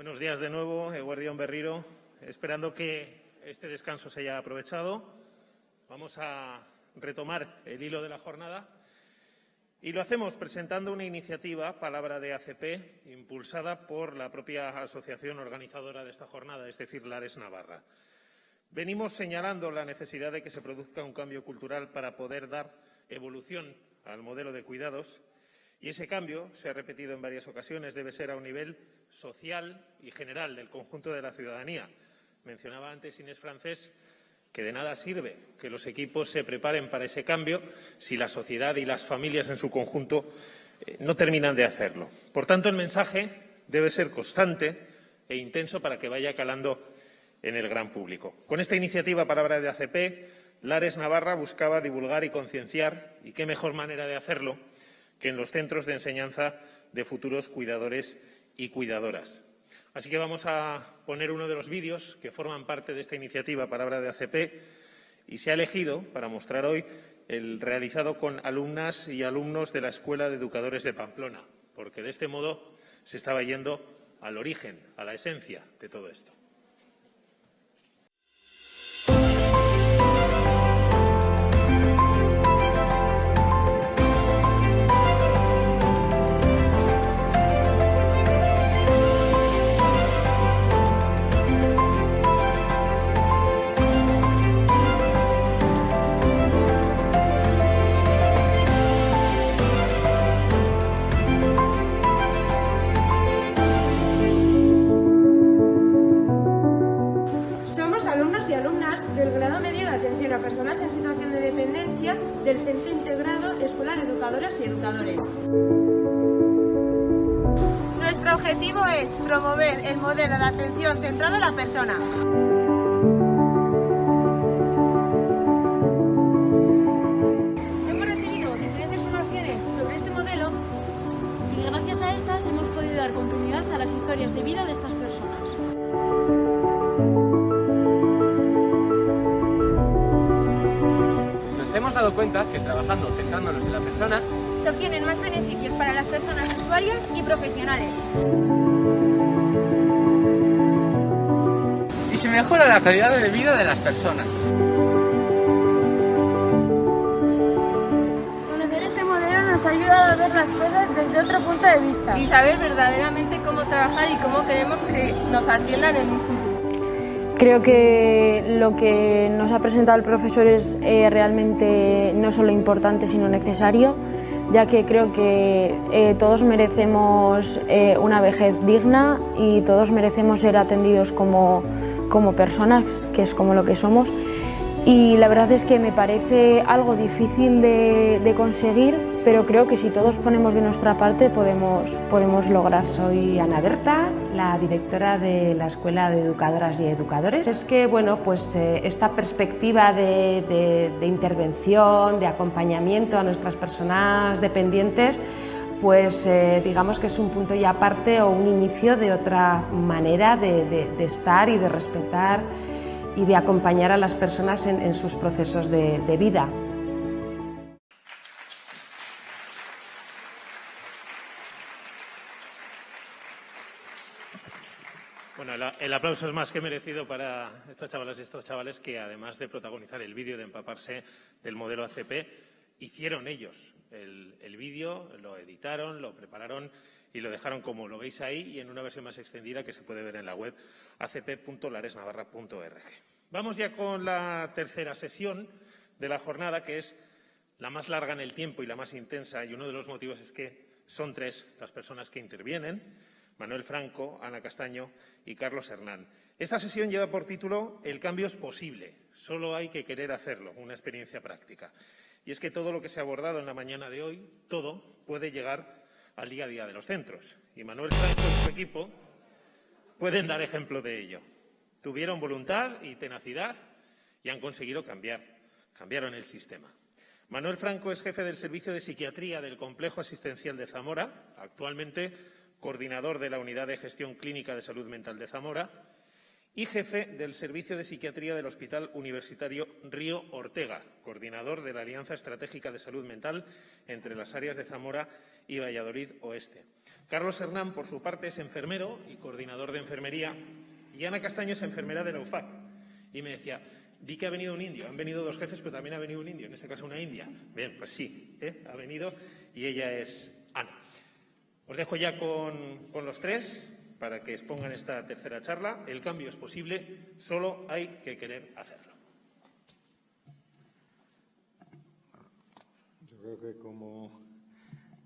Buenos días de nuevo, eguerdión berriro. Esperando que este descanso se haya aprovechado, vamos a retomar el hilo de la jornada y lo hacemos presentando una iniciativa, Palabra de ACP, impulsada por la propia asociación organizadora de esta jornada, es decir, Lares Navarra. Venimos señalando la necesidad de que se produzca un cambio cultural para poder dar evolución al modelo de cuidados. Y ese cambio, se ha repetido en varias ocasiones, debe ser a un nivel social y general del conjunto de la ciudadanía. Mencionaba antes Inés Francés que de nada sirve que los equipos se preparen para ese cambio si la sociedad y las familias en su conjunto no terminan de hacerlo. Por tanto, el mensaje debe ser constante e intenso para que vaya calando en el gran público. Con esta iniciativa Palabra de ACP, Lares Navarra buscaba divulgar y concienciar, y qué mejor manera de hacerlo que en los centros de enseñanza de futuros cuidadores y cuidadoras. Así que vamos a poner uno de los vídeos que forman parte de esta iniciativa Palabra de ACP y se ha elegido para mostrar hoy el realizado con alumnas y alumnos de la Escuela de Educadores de Pamplona, porque de este modo se estaba yendo al origen, a la esencia de todo esto. Del grado medio de atención a personas en situación de dependencia del Centro Integrado Escuela de Educadoras y Educadores. Nuestro objetivo es promover el modelo de atención centrado en la persona. Hemos recibido diferentes formaciones sobre este modelo y gracias a estas hemos podido dar continuidad a las historias de vida de estas personas. Nos hemos dado cuenta que trabajando centrándonos en la persona se obtienen más beneficios para las personas usuarias y profesionales. y se mejora la calidad de vida de las personas. Conocer este modelo nos ha ayudado a ver las cosas desde otro punto de vista y saber verdaderamente cómo trabajar y cómo queremos que nos atiendan en un futuro. Creo que lo que nos ha presentado el profesor es realmente no solo importante sino necesario, ya que creo que todos merecemos una vejez digna y todos merecemos ser atendidos como personas, que es como lo que somos. Y la verdad es que me parece algo difícil de conseguir, pero creo que si todos ponemos de nuestra parte podemos lograr. Soy Ana Berta, la directora de la Escuela de Educadoras y Educadores. Es que bueno, pues esta perspectiva de intervención, de acompañamiento a nuestras personas dependientes, pues digamos que es un punto y aparte o un inicio de otra manera de estar y de respetar y de acompañar a las personas en sus procesos de vida. Bueno, el aplauso es más que merecido para estas chavalas y estos chavales que, además de protagonizar el vídeo, de empaparse del modelo ACP, hicieron ellos el vídeo, lo editaron, lo prepararon y lo dejaron como lo veis ahí y en una versión más extendida que se puede ver en la web acp.laresnavarra.org. Vamos ya con la tercera sesión de la jornada, que es la más larga en el tiempo y la más intensa, y uno de los motivos es que son tres las personas que intervienen: Manuel Franco, Ana Castaño y Carlos Hernán. Esta sesión lleva por título El cambio es posible, solo hay que querer hacerlo, una experiencia práctica. Y es que todo lo que se ha abordado en la mañana de hoy, todo puede llegar al día a día de los centros. Y Manuel Franco y su equipo pueden dar ejemplo de ello. Tuvieron voluntad y tenacidad y han conseguido cambiaron el sistema. Manuel Franco es jefe del Servicio de Psiquiatría del Complejo Asistencial de Zamora, actualmente coordinador de la Unidad de Gestión Clínica de Salud Mental de Zamora, y jefe del Servicio de Psiquiatría del Hospital Universitario Río Ortega, coordinador de la Alianza Estratégica de Salud Mental entre las áreas de Zamora y Valladolid Oeste. Carlos Hernán, por su parte, es enfermero y coordinador de enfermería, y Ana Castaño es enfermera de la UFAC. Y me decía, di que ha venido un indio, han venido dos jefes, pero también ha venido un indio, en este caso una india. Bien, pues sí, ha venido, y ella es Ana. Os dejo ya con los tres para que expongan esta tercera charla. El cambio es posible, solo hay que querer hacerlo. Yo creo que como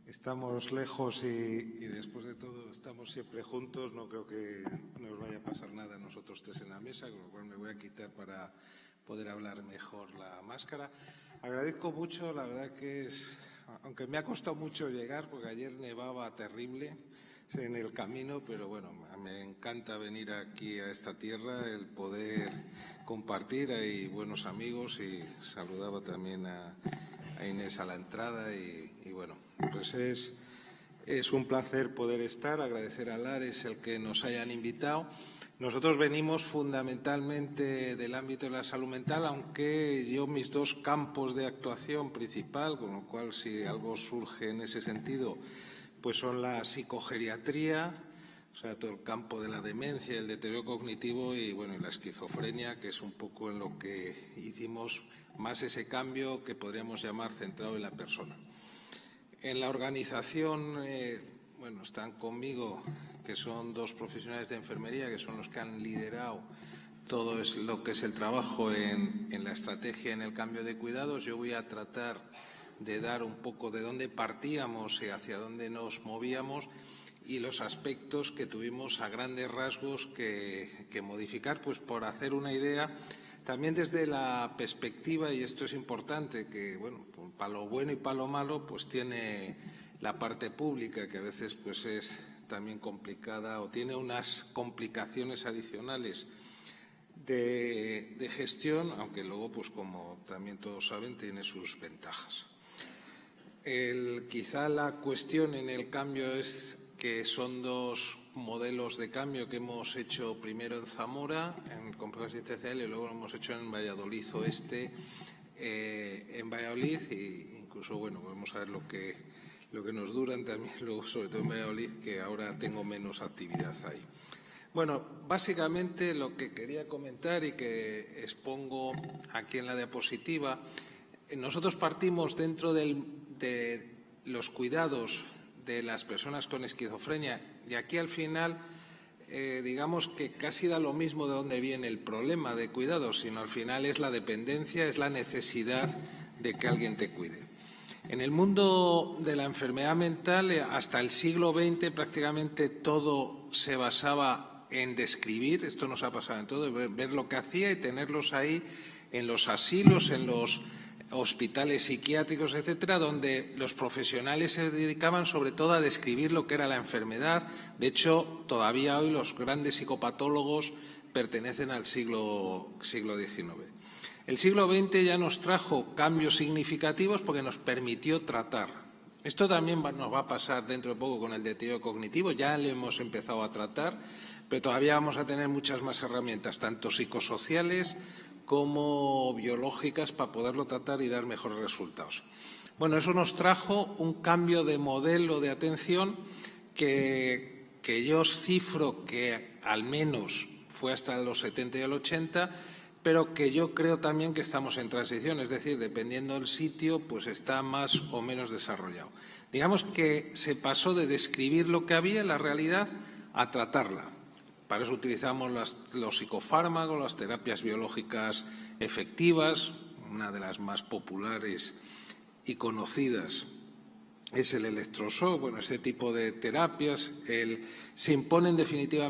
estamos lejos y después de todo estamos siempre juntos, no creo que nos vaya a pasar nada a nosotros tres en la mesa, con lo cual me voy a quitar para poder hablar mejor la máscara. Agradezco mucho, la verdad que es, aunque me ha costado mucho llegar, porque ayer nevaba terrible en el camino, pero bueno, me encanta venir aquí a esta tierra, el poder compartir, hay buenos amigos, y saludaba también a Inés a la entrada y bueno, pues es un placer poder estar, agradecer a Lares el que nos hayan invitado. Nosotros venimos fundamentalmente del ámbito de la salud mental, aunque yo mis dos campos de actuación principal, con lo cual si algo surge en ese sentido, pues son la psicogeriatría, o sea, todo el campo de la demencia, el deterioro cognitivo y bueno, y la esquizofrenia, que es un poco en lo que hicimos más ese cambio que podríamos llamar centrado en la persona. En la organización, bueno, están conmigo, que son dos profesionales de enfermería, que son los que han liderado todo lo que es el trabajo en la estrategia en el cambio de cuidados. Yo voy a tratar de dar un poco de dónde partíamos y hacia dónde nos movíamos y los aspectos que tuvimos a grandes rasgos que modificar, pues por hacer una idea, también desde la perspectiva, y esto es importante, que bueno, para lo bueno y para lo malo, pues tiene la parte pública, que a veces pues es también complicada o tiene unas complicaciones adicionales de gestión, aunque luego, pues como también todos saben, tiene sus ventajas. Quizá la cuestión en el cambio es que son dos modelos de cambio que hemos hecho primero en Zamora, en Complejo Asistencial, y luego lo hemos hecho en Valladolid Oeste, en Valladolid, e incluso, bueno, vamos a ver lo que nos duran también, luego sobre todo en Valladolid, que ahora tengo menos actividad ahí. Bueno, básicamente lo que quería comentar y que expongo aquí en la diapositiva, nosotros partimos dentro de los cuidados de las personas con esquizofrenia, y aquí al final digamos que casi da lo mismo de dónde viene el problema de cuidados, sino al final es la dependencia, es la necesidad de que alguien te cuide. En el mundo de la enfermedad mental, hasta el siglo XX prácticamente todo se basaba en describir, esto nos ha pasado en todo, ver lo que hacía y tenerlos ahí en los asilos, en los hospitales psiquiátricos, etcétera, donde los profesionales se dedicaban sobre todo a describir lo que era la enfermedad. De hecho, todavía hoy los grandes psicopatólogos pertenecen al siglo XIX. El siglo XX ya nos trajo cambios significativos porque nos permitió tratar. Esto también nos va a pasar dentro de poco con el deterioro cognitivo, ya lo hemos empezado a tratar, pero todavía vamos a tener muchas más herramientas, tanto psicosociales como biológicas, para poderlo tratar y dar mejores resultados. Bueno, eso nos trajo un cambio de modelo de atención que yo os cifro que al menos fue hasta los 70 y el 80, pero que yo creo también que estamos en transición, es decir, dependiendo del sitio, pues está más o menos desarrollado. Digamos que se pasó de describir lo que había en la realidad a tratarla. Para eso utilizamos los psicofármacos, las terapias biológicas efectivas. Una de las más populares y conocidas es el electroshock. Bueno, este tipo de terapias se impone en definitiva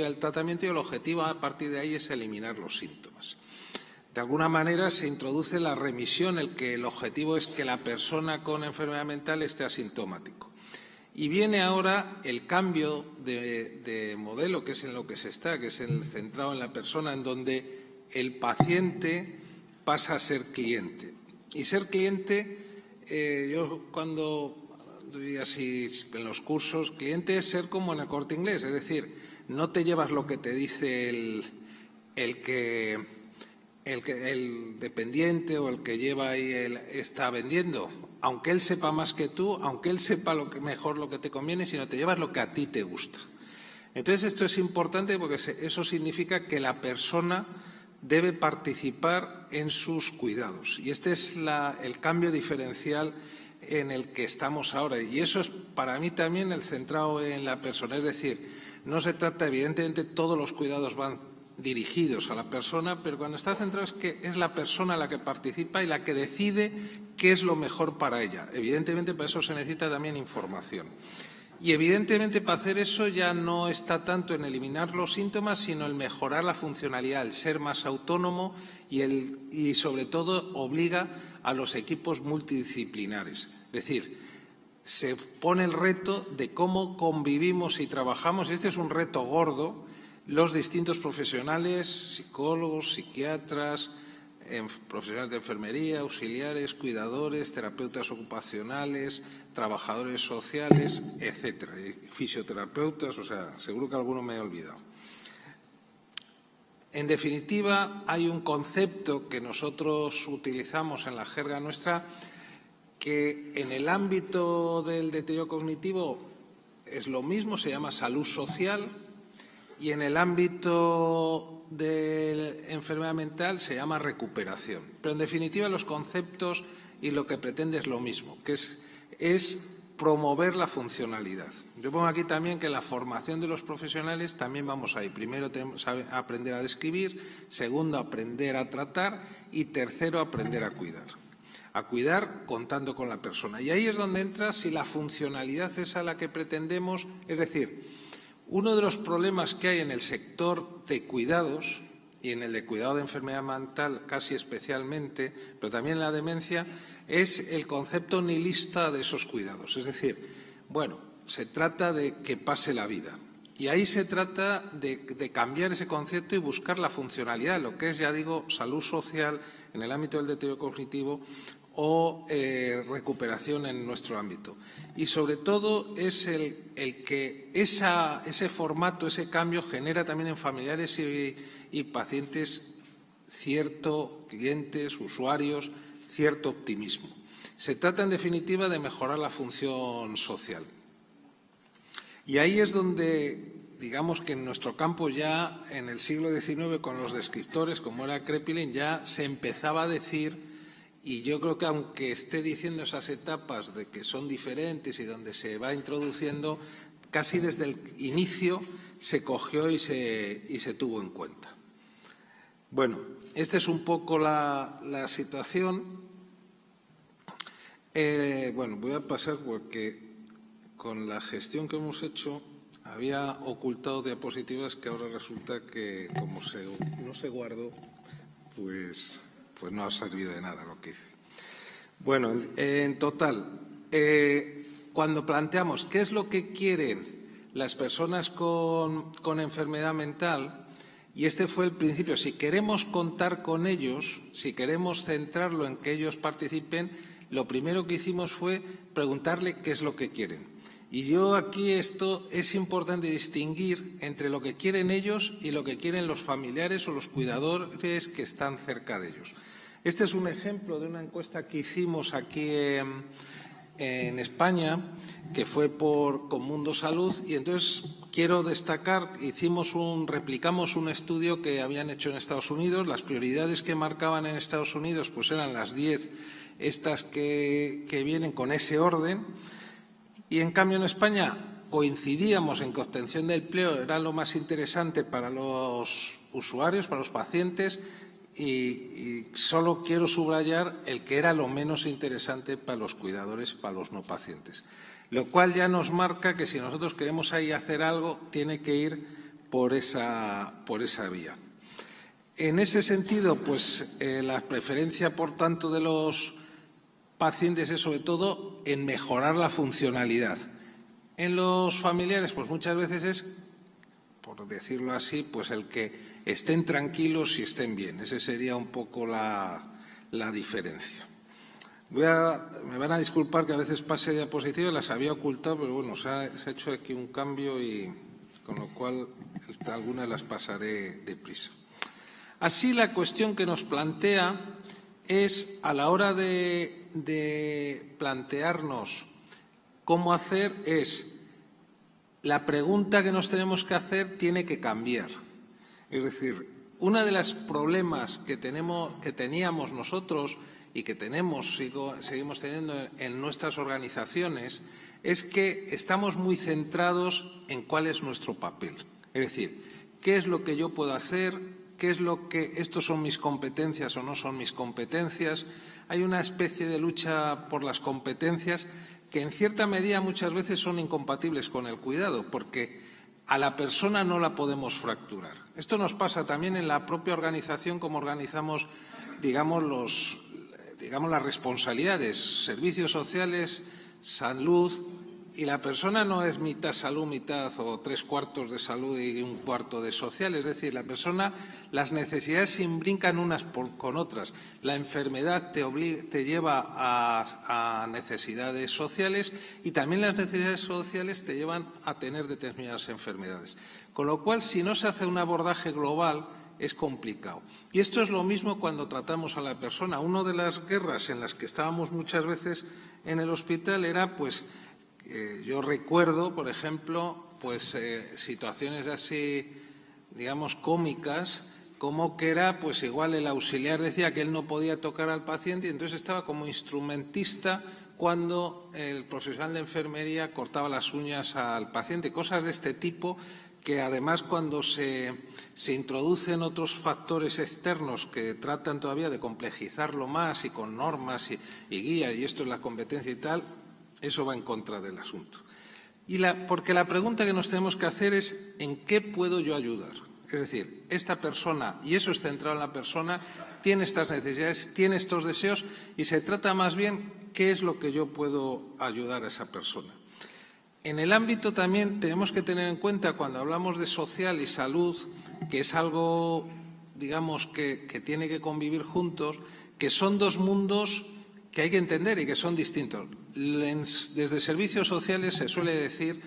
el tratamiento, y el objetivo a partir de ahí es eliminar los síntomas. De alguna manera se introduce la remisión, el objetivo es que la persona con enfermedad mental esté asintomático. Y viene ahora el cambio de modelo, que es en lo que se está, que es el centrado en la persona, en donde el paciente pasa a ser cliente. Y ser cliente, yo cuando doy así en los cursos, cliente es ser como en el Corte Inglés, es decir, no te llevas lo que te dice el dependiente o el que lleva ahí está vendiendo, aunque él sepa más que tú, aunque él sepa mejor lo que te conviene, sino te llevas lo que a ti te gusta. Entonces, esto es importante porque eso significa que la persona debe participar en sus cuidados. Y este es el cambio diferencial en el que estamos ahora. Y eso es para mí también el centrado en la persona. Es decir, no se trata, evidentemente, todos los cuidados van dirigidos a la persona, pero cuando está centrado es que es la persona la que participa y la que decide qué es lo mejor para ella. Evidentemente, para eso se necesita también información. Y evidentemente para hacer eso ya no está tanto en eliminar los síntomas, sino en mejorar la funcionalidad, el ser más autónomo y sobre todo obliga a los equipos multidisciplinares. Es decir, se pone el reto de cómo convivimos y trabajamos, y este es un reto gordo, los distintos profesionales, psicólogos, psiquiatras, profesionales de enfermería, auxiliares, cuidadores, terapeutas ocupacionales, trabajadores sociales, etcétera, y fisioterapeutas, o sea, seguro que alguno me he olvidado. En definitiva, hay un concepto que nosotros utilizamos en la jerga nuestra que en el ámbito del deterioro cognitivo es lo mismo, se llama salud social, y en el ámbito de enfermedad mental se llama recuperación. Pero en definitiva los conceptos y lo que pretende es lo mismo, que es promover la funcionalidad. Yo pongo aquí también que en la formación de los profesionales también vamos ahí. Primero tenemos que aprender a describir, segundo aprender a tratar y tercero aprender a cuidar. A cuidar contando con la persona. Y ahí es donde entra si la funcionalidad es a la que pretendemos, es decir, uno de los problemas que hay en el sector de cuidados y en el de cuidado de enfermedad mental casi especialmente, pero también en la demencia, es el concepto nihilista de esos cuidados. Es decir, bueno, se trata de que pase la vida. Y ahí se trata de cambiar ese concepto y buscar la funcionalidad, lo que es, ya digo, salud social en el ámbito del deterioro cognitivo o recuperación en nuestro ámbito. Y sobre todo es el que ese formato, ese cambio genera también en familiares y pacientes clientes, usuarios, cierto optimismo. Se trata en definitiva de mejorar la función social. Y ahí es donde, digamos que en nuestro campo ya en el siglo XIX con los descriptores, como era Kraepelin, ya se empezaba a decir. Y yo creo que aunque esté diciendo esas etapas de que son diferentes y donde se va introduciendo, casi desde el inicio se cogió y se tuvo en cuenta. Bueno, esta es un poco la situación. Bueno, voy a pasar porque con la gestión que hemos hecho había ocultado diapositivas que ahora resulta que como no se guardó, pues no ha servido de nada lo que hice. Bueno, en total, cuando planteamos qué es lo que quieren las personas con enfermedad mental, y este fue el principio, si queremos contar con ellos, si queremos centrarlo en que ellos participen, lo primero que hicimos fue preguntarle qué es lo que quieren. Y yo aquí esto es importante distinguir entre lo que quieren ellos y lo que quieren los familiares o los cuidadores que están cerca de ellos. Este es un ejemplo de una encuesta que hicimos aquí en España, que fue con Mundo Salud, y entonces quiero destacar, replicamos un estudio que habían hecho en Estados Unidos. Las prioridades que marcaban en Estados Unidos pues eran las 10, estas que vienen con ese orden, y en cambio en España coincidíamos en que obtención de empleo era lo más interesante para los usuarios, para los pacientes, y solo quiero subrayar el que era lo menos interesante para los cuidadores y para los no pacientes. Lo cual ya nos marca que si nosotros queremos ahí hacer algo, tiene que ir por esa vía. En ese sentido, pues la preferencia, por tanto, de los pacientes es sobre todo en mejorar la funcionalidad. En los familiares, pues muchas veces es, por decirlo así, pues el que estén tranquilos y estén bien. Esa sería un poco la diferencia. Me van a disculpar que a veces pase diapositivas, las había ocultado, pero bueno, se ha hecho aquí un cambio y con lo cual algunas las pasaré deprisa. Así, la cuestión que nos plantea es, a la hora de plantearnos cómo hacer, es la pregunta que nos tenemos que hacer tiene que cambiar. Es decir, uno de los problemas que teníamos nosotros y que seguimos teniendo en nuestras organizaciones es que estamos muy centrados en cuál es nuestro papel. Es decir, qué es lo que yo puedo hacer, qué es lo que estos son mis competencias o no son mis competencias. Hay una especie de lucha por las competencias que en cierta medida muchas veces son incompatibles con el cuidado, porque a la persona no la podemos fracturar. Esto nos pasa también en la propia organización, como organizamos, digamos, las responsabilidades, servicios sociales, salud, y la persona no es mitad salud, mitad o 3/4 de salud y 1/4 de social. Es decir, la persona, las necesidades se imbrincan unas con otras. La enfermedad te lleva a necesidades sociales y también las necesidades sociales te llevan a tener determinadas enfermedades. Con lo cual, si no se hace un abordaje global, es complicado. Y esto es lo mismo cuando tratamos a la persona. Una de las guerras en las que estábamos muchas veces en el hospital era, pues, yo recuerdo, por ejemplo, pues situaciones así, digamos, cómicas, como que era, pues igual el auxiliar decía que él no podía tocar al paciente y entonces estaba como instrumentista cuando el profesional de enfermería cortaba las uñas al paciente. Cosas de este tipo que además cuando se introducen otros factores externos que tratan todavía de complejizarlo más y con normas y guías y esto es la competencia y tal, eso va en contra del asunto. Porque la pregunta que nos tenemos que hacer es ¿en qué puedo yo ayudar? Es decir, esta persona, y eso es centrado en la persona, tiene estas necesidades, tiene estos deseos y se trata más bien qué es lo que yo puedo ayudar a esa persona. En el ámbito también tenemos que tener en cuenta cuando hablamos de social y salud, que es algo, digamos, que tiene que convivir juntos, que son dos mundos que hay que entender y que son distintos. Desde servicios sociales se suele decir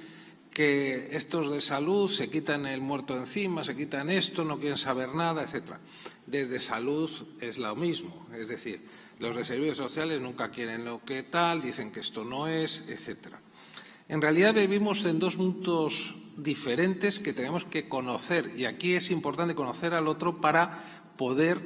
que estos de salud se quitan el muerto encima, se quitan esto, no quieren saber nada, etc. Desde salud es lo mismo, es decir, los de servicios sociales nunca quieren lo que tal, dicen que esto no es, etc. En realidad vivimos en dos mundos diferentes que tenemos que conocer y aquí es importante conocer al otro para poder,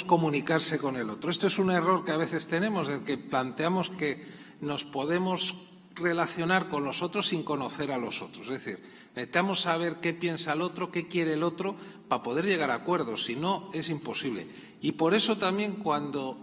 comunicarse con el otro. Esto es un error que a veces tenemos, en que planteamos que nos podemos relacionar con los otros sin conocer a los otros. Es decir, necesitamos saber qué piensa el otro, qué quiere el otro, para poder llegar a acuerdos. Si no, es imposible. Y por eso también cuando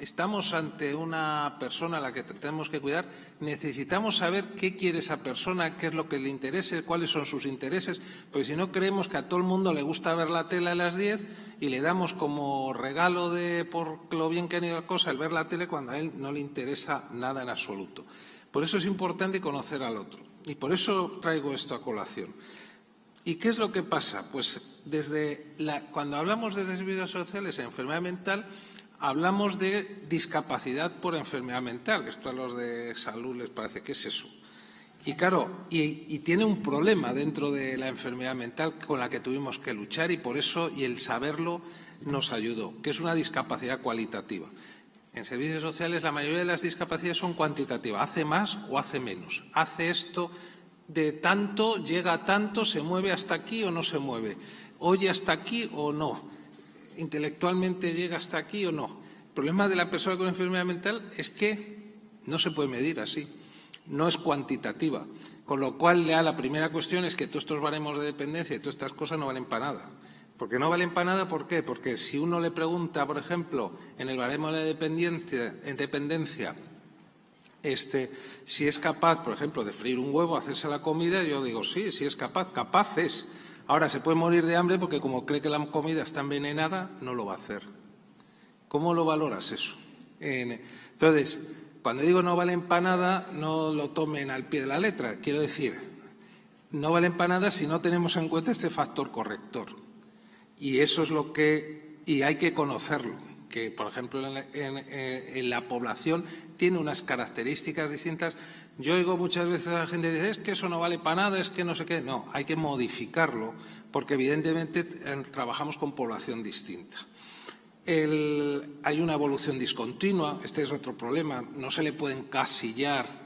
estamos ante una persona a la que tenemos que cuidar, necesitamos saber qué quiere esa persona, qué es lo que le interese, cuáles son sus intereses, porque si no creemos que a todo el mundo le gusta ver la tele a las 10 y le damos como regalo por lo bien que han ido las cosas el ver la tele cuando a él no le interesa nada en absoluto. Por eso es importante conocer al otro y por eso traigo esto a colación. ¿Y qué es lo que pasa? Pues cuando hablamos de servicios sociales en enfermedad mental, hablamos de discapacidad por enfermedad mental, que esto a los de salud les parece, ¿qué es eso? Y claro, y tiene un problema dentro de la enfermedad mental con la que tuvimos que luchar y por eso, y el saberlo nos ayudó, que es una discapacidad cualitativa. En servicios sociales la mayoría de las discapacidades son cuantitativas, hace más o hace menos, hace esto de tanto, llega a tanto, se mueve hasta aquí o no se mueve, oye hasta aquí o no. Intelectualmente llega hasta aquí o no. El problema de la persona con enfermedad mental es que no se puede medir así, no es cuantitativa. Con lo cual, la primera cuestión es que todos estos baremos de dependencia y todas estas cosas no valen para nada. ¿Por qué no valen para nada? ¿Por qué? Porque si uno le pregunta, por ejemplo, en el baremo de dependencia, si es capaz, por ejemplo, de freír un huevo, hacerse la comida, yo digo, sí, sí es capaz, capaz es. Ahora, se puede morir de hambre porque como cree que la comida está envenenada, no lo va a hacer. ¿Cómo lo valoras eso? Entonces, cuando digo no valen para nada, no lo tomen al pie de la letra. Quiero decir, no valen para nada si no tenemos en cuenta este factor corrector. Y eso es y hay que conocerlo, que, por ejemplo, en la población tiene unas características distintas. Yo oigo muchas veces a la gente decir, es que eso no vale para nada, es que no sé qué. No, hay que modificarlo porque evidentemente trabajamos con población distinta. Hay una evolución discontinua, este es otro problema, no se le puede encasillar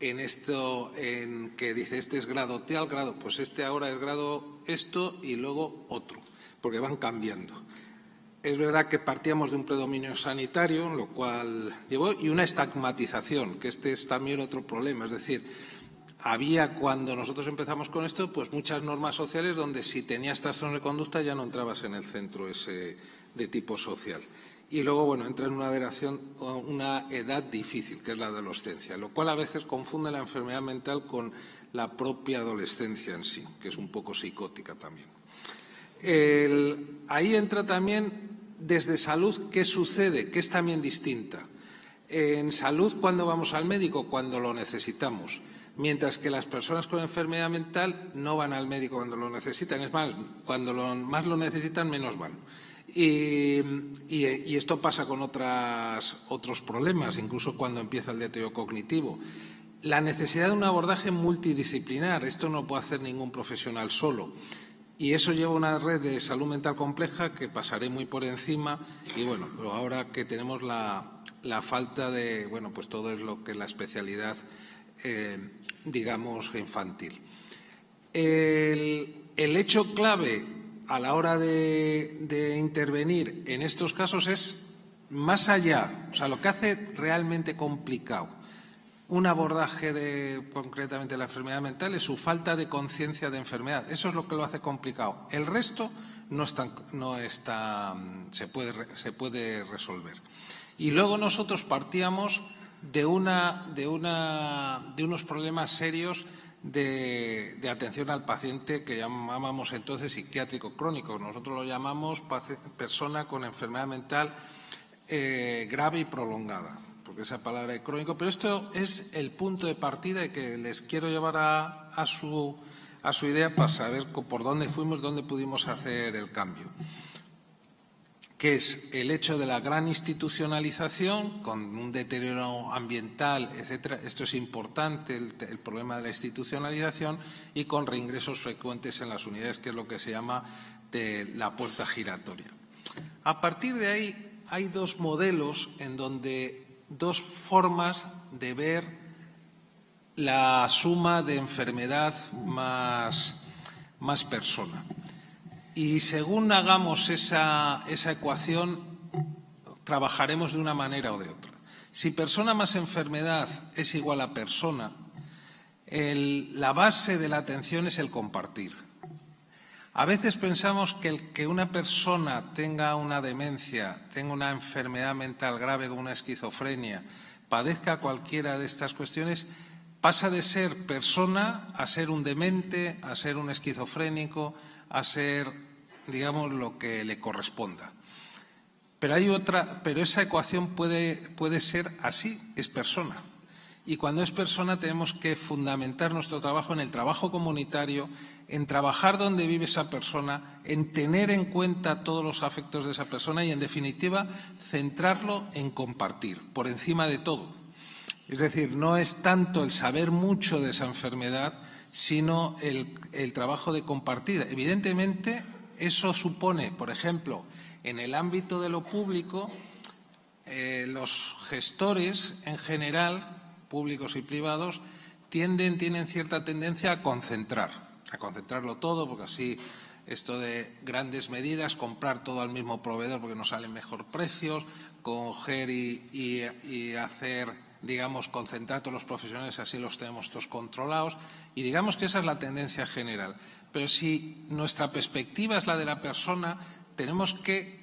en esto, en que dice este es grado tal, grado, pues este ahora es grado esto y luego otro, porque van cambiando. Es verdad que partíamos de un predominio sanitario, lo cual llevó, y una estigmatización, que este es también otro problema. Es decir, había cuando nosotros empezamos con esto, pues muchas normas sociales donde si tenías trastorno de conducta ya no entrabas en el centro ese de tipo social. Y luego, bueno, entra en una edad difícil, que es la adolescencia, lo cual a veces confunde la enfermedad mental con la propia adolescencia en sí, que es un poco psicótica también. Ahí entra también desde salud, ¿qué sucede? Que es también distinta. En salud, cuando vamos al médico, cuando lo necesitamos, mientras que las personas con enfermedad mental no van al médico cuando lo necesitan. Es más, cuando más lo necesitan, menos van. Y esto pasa con otros problemas, incluso cuando empieza el deterioro cognitivo. La necesidad de un abordaje multidisciplinar, esto no puede hacer ningún profesional solo. Y eso lleva a una red de salud mental compleja que pasaré muy por encima. Y bueno, pero ahora que tenemos la falta de, bueno, pues todo es lo que es la especialidad, digamos, infantil. El hecho clave a la hora de intervenir en estos casos es más allá, o sea, lo que hace realmente complicado un abordaje concretamente de la enfermedad mental es su falta de conciencia de enfermedad. Eso es lo que lo hace complicado. El resto se puede resolver. Y luego nosotros partíamos de unos problemas serios de atención al paciente que llamábamos entonces psiquiátrico crónico. Nosotros lo llamamos persona con enfermedad mental grave y prolongada, porque esa palabra es crónico, pero esto es el punto de partida y que les quiero llevar a su idea para saber por dónde fuimos, dónde pudimos hacer el cambio, que es el hecho de la gran institucionalización con un deterioro ambiental, etcétera. Esto es importante, el problema de la institucionalización, y con reingresos frecuentes en las unidades, que es lo que se llama de la puerta giratoria. A partir de ahí hay dos modelos dos formas de ver la suma de enfermedad más persona. Y según hagamos esa ecuación, trabajaremos de una manera o de otra. Si persona más enfermedad es igual a persona, la base de la atención es el compartir. A veces pensamos que una persona tenga una demencia, tenga una enfermedad mental grave como una esquizofrenia, padezca cualquiera de estas cuestiones, pasa de ser persona a ser un demente, a ser un esquizofrénico, a ser, digamos, lo que le corresponda. Pero esa ecuación puede ser así, es persona. Y cuando es persona tenemos que fundamentar nuestro trabajo en el trabajo comunitario, en trabajar donde vive esa persona, en tener en cuenta todos los afectos de esa persona y, en definitiva, centrarlo en compartir, por encima de todo. Es decir, no es tanto el saber mucho de esa enfermedad, sino el trabajo de compartir. Evidentemente, eso supone, por ejemplo, en el ámbito de lo público, los gestores en general, públicos y privados, tienen cierta tendencia a concentrarlo todo, porque así esto de grandes medidas, comprar todo al mismo proveedor porque nos salen mejor precios, coger y hacer, digamos, concentrar todos los profesionales, así los tenemos todos controlados, y digamos que esa es la tendencia general. Pero si nuestra perspectiva es la de la persona, tenemos que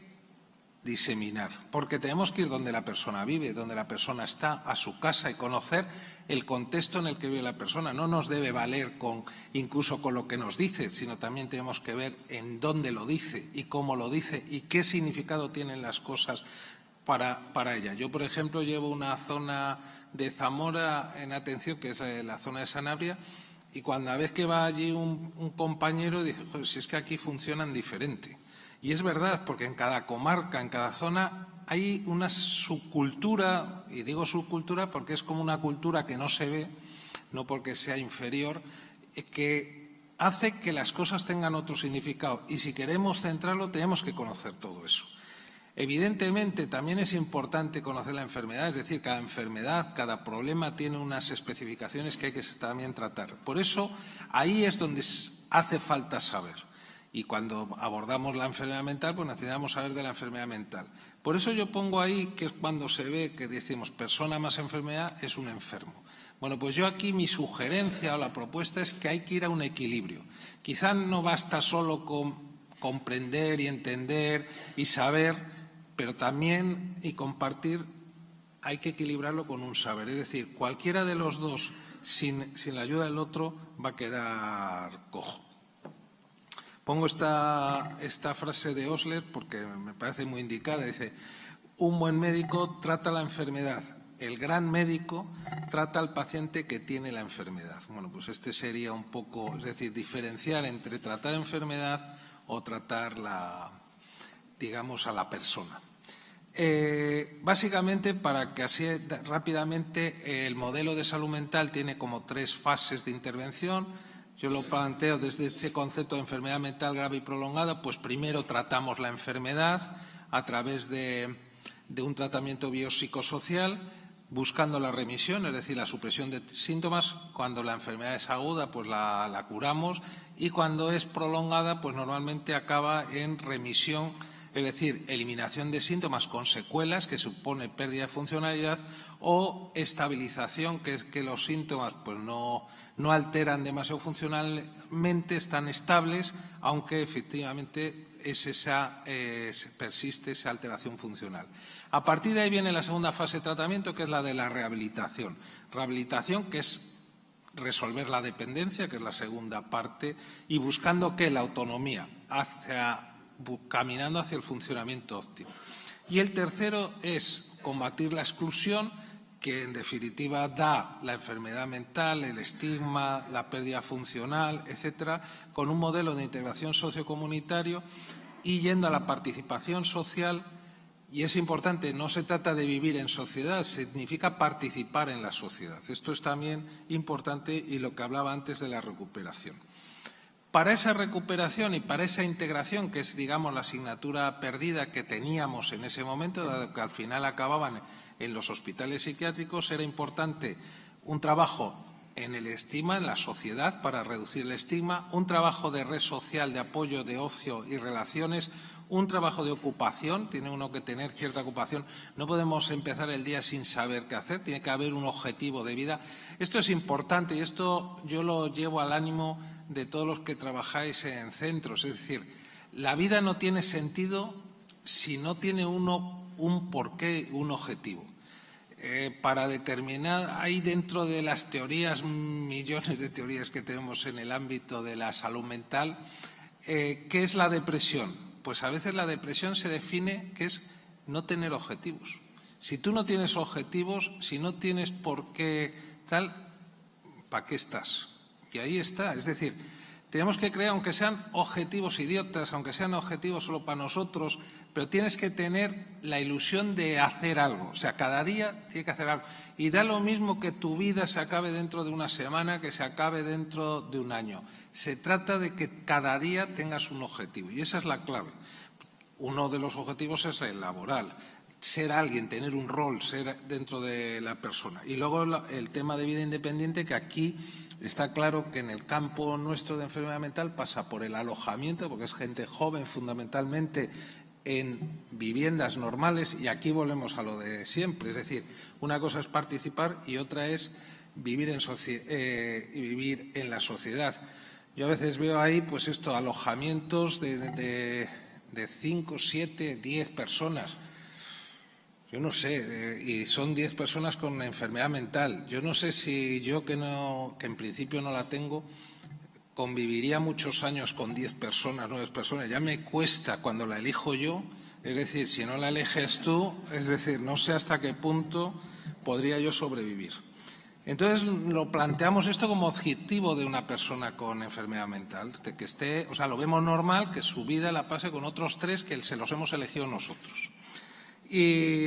diseminar, porque tenemos que ir donde la persona vive, donde la persona está, a su casa, y conocer el contexto en el que vive la persona. No nos debe valer incluso con lo que nos dice, sino también tenemos que ver en dónde lo dice y cómo lo dice y qué significado tienen las cosas para ella. Yo, por ejemplo, llevo una zona de Zamora en atención, que es la zona de Sanabria, y cuando a vez que va allí un compañero dice, joder, si es que aquí funcionan diferente. Y es verdad, porque en cada comarca, en cada zona, hay una subcultura, y digo subcultura porque es como una cultura que no se ve, no porque sea inferior, que hace que las cosas tengan otro significado. Y si queremos centrarlo, tenemos que conocer todo eso. Evidentemente, también es importante conocer la enfermedad, es decir, cada enfermedad, cada problema tiene unas especificaciones que hay que también tratar. Por eso, ahí es donde hace falta saber. Y cuando abordamos la enfermedad mental, pues necesitamos saber de la enfermedad mental. Por eso yo pongo ahí que es cuando se ve que decimos persona más enfermedad es un enfermo. Bueno, pues yo aquí mi sugerencia o la propuesta es que hay que ir a un equilibrio. Quizá no basta solo con comprender y entender y saber, pero también y compartir hay que equilibrarlo con un saber. Es decir, cualquiera de los dos sin la ayuda del otro va a quedar cojo. Pongo esta frase de Osler porque me parece muy indicada. Dice, un buen médico trata la enfermedad, el gran médico trata al paciente que tiene la enfermedad. Bueno, pues este sería un poco, es decir, diferenciar entre tratar enfermedad o tratar digamos, a la persona. Básicamente, para que así rápidamente, el modelo de salud mental tiene como 3 fases de intervención. Yo lo planteo desde ese concepto de enfermedad mental grave y prolongada, pues primero tratamos la enfermedad a través de un tratamiento biopsicosocial, buscando la remisión, es decir, la supresión de síntomas. Cuando la enfermedad es aguda, pues la curamos, y cuando es prolongada, pues normalmente acaba en remisión, es decir, eliminación de síntomas con secuelas, que supone pérdida de funcionalidad, o estabilización, que es que los síntomas pues no alteran demasiado funcionalmente, están estables, aunque efectivamente persiste esa alteración funcional. A partir de ahí viene la segunda fase de tratamiento, que es la de la rehabilitación. Rehabilitación, que es resolver la dependencia, que es la segunda parte, y buscando que la autonomía, caminando hacia el funcionamiento óptimo. Y el tercero es combatir la exclusión, que en definitiva da la enfermedad mental, el estigma, la pérdida funcional, etcétera, con un modelo de integración sociocomunitario y yendo a la participación social. Y es importante, no se trata de vivir en sociedad, significa participar en la sociedad. Esto es también importante, y lo que hablaba antes de la recuperación. Para esa recuperación y para esa integración, que es, digamos, la asignatura perdida que teníamos en ese momento, dado que al final acababan en los hospitales psiquiátricos, era importante un trabajo en el estigma, en la sociedad, para reducir el estigma, un trabajo de red social, de apoyo, de ocio y relaciones, un trabajo de ocupación, tiene uno que tener cierta ocupación, no podemos empezar el día sin saber qué hacer, tiene que haber un objetivo de vida. Esto es importante, y esto yo lo llevo al ánimo de todos los que trabajáis en centros, es decir, la vida no tiene sentido si no tiene uno un porqué, un objetivo. Para determinar, hay dentro de las teorías, millones de teorías que tenemos en el ámbito de la salud mental, ¿qué es la depresión? Pues a veces la depresión se define que es no tener objetivos. Si tú no tienes objetivos, si no tienes por qué tal, ¿para qué estás? Y ahí está, es decir, tenemos que crear, aunque sean objetivos idiotas, aunque sean objetivos solo para nosotros, pero tienes que tener la ilusión de hacer algo. O sea, cada día tienes que hacer algo. Y da lo mismo que tu vida se acabe dentro de una semana, que se acabe dentro de un año. Se trata de que cada día tengas un objetivo, y esa es la clave. Uno de los objetivos es el laboral, ser alguien, tener un rol, ser dentro de la persona. Y luego el tema de vida independiente, que aquí está claro que en el campo nuestro de enfermedad mental pasa por el alojamiento, porque es gente joven fundamentalmente en viviendas normales, y aquí volvemos a lo de siempre. Es decir, una cosa es participar y otra es vivir en la sociedad. Yo a veces veo ahí, pues esto, alojamientos de 5, 7, 10 personas. Yo no sé, y son 10 personas con enfermedad mental. Yo no sé si yo, que en principio no la tengo, conviviría muchos años con 10 personas, 9 personas. Ya me cuesta cuando la elijo yo, es decir, si no la eliges tú, es decir, no sé hasta qué punto podría yo sobrevivir. Entonces, lo planteamos esto como objetivo de una persona con enfermedad mental, de que esté, o sea, lo vemos normal que su vida la pase con otros 3 que se los hemos elegido nosotros. Y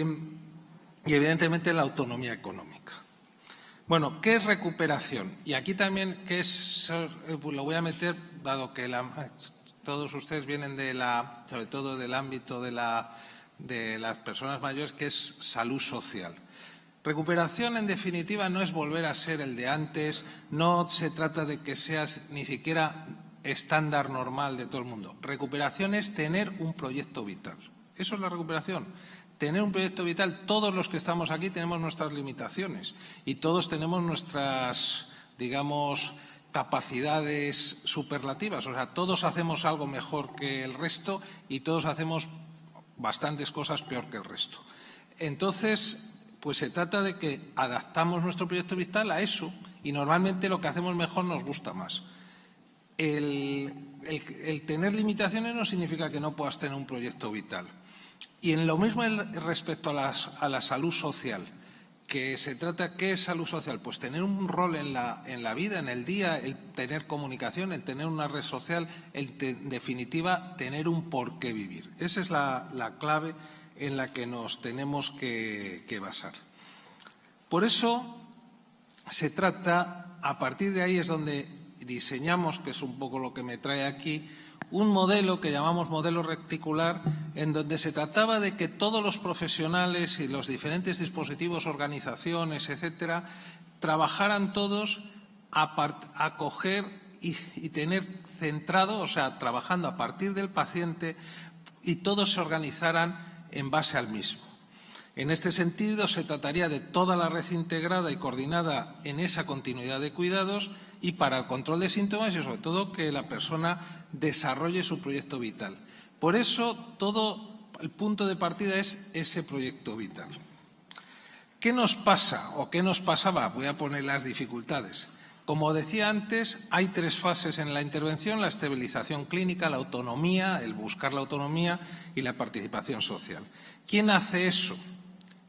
evidentemente la autonomía económica. Bueno, ¿qué es recuperación? Y aquí también, ¿qué es? Pues lo voy a meter, dado que todos ustedes vienen sobre todo del ámbito de las personas mayores, que es salud social. Recuperación, en definitiva, no es volver a ser el de antes, no se trata de que seas ni siquiera estándar normal de todo el mundo. Recuperación es tener un proyecto vital. Eso es la recuperación. Tener un proyecto vital, todos los que estamos aquí tenemos nuestras limitaciones y todos tenemos nuestras, digamos, capacidades superlativas. O sea, todos hacemos algo mejor que el resto y todos hacemos bastantes cosas peor que el resto. Entonces, pues se trata de que adaptamos nuestro proyecto vital a eso y normalmente lo que hacemos mejor nos gusta más. El tener limitaciones no significa que no puedas tener un proyecto vital. Y en lo mismo respecto a la salud social, que se trata, ¿qué es salud social? Pues tener un rol en la vida, en el día, el tener comunicación, el tener una red social, en definitiva, tener un por qué vivir. Esa es la clave en la que nos tenemos que basar. Por eso se trata, a partir de ahí es donde diseñamos, que es un poco lo que me trae aquí, un modelo que llamamos modelo reticular, en donde se trataba de que todos los profesionales y los diferentes dispositivos, organizaciones, etcétera, trabajaran todos a coger y tener centrado, o sea, trabajando a partir del paciente y todos se organizaran en base al mismo. En este sentido, se trataría de toda la red integrada y coordinada en esa continuidad de cuidados y para el control de síntomas y, sobre todo, que la persona desarrolle su proyecto vital. Por eso, todo el punto de partida es ese proyecto vital. ¿Qué nos pasa o qué nos pasaba? Voy a poner las dificultades. Como decía antes, hay 3 fases en la intervención: la estabilización clínica, la autonomía, el buscar la autonomía y la participación social. ¿Quién hace eso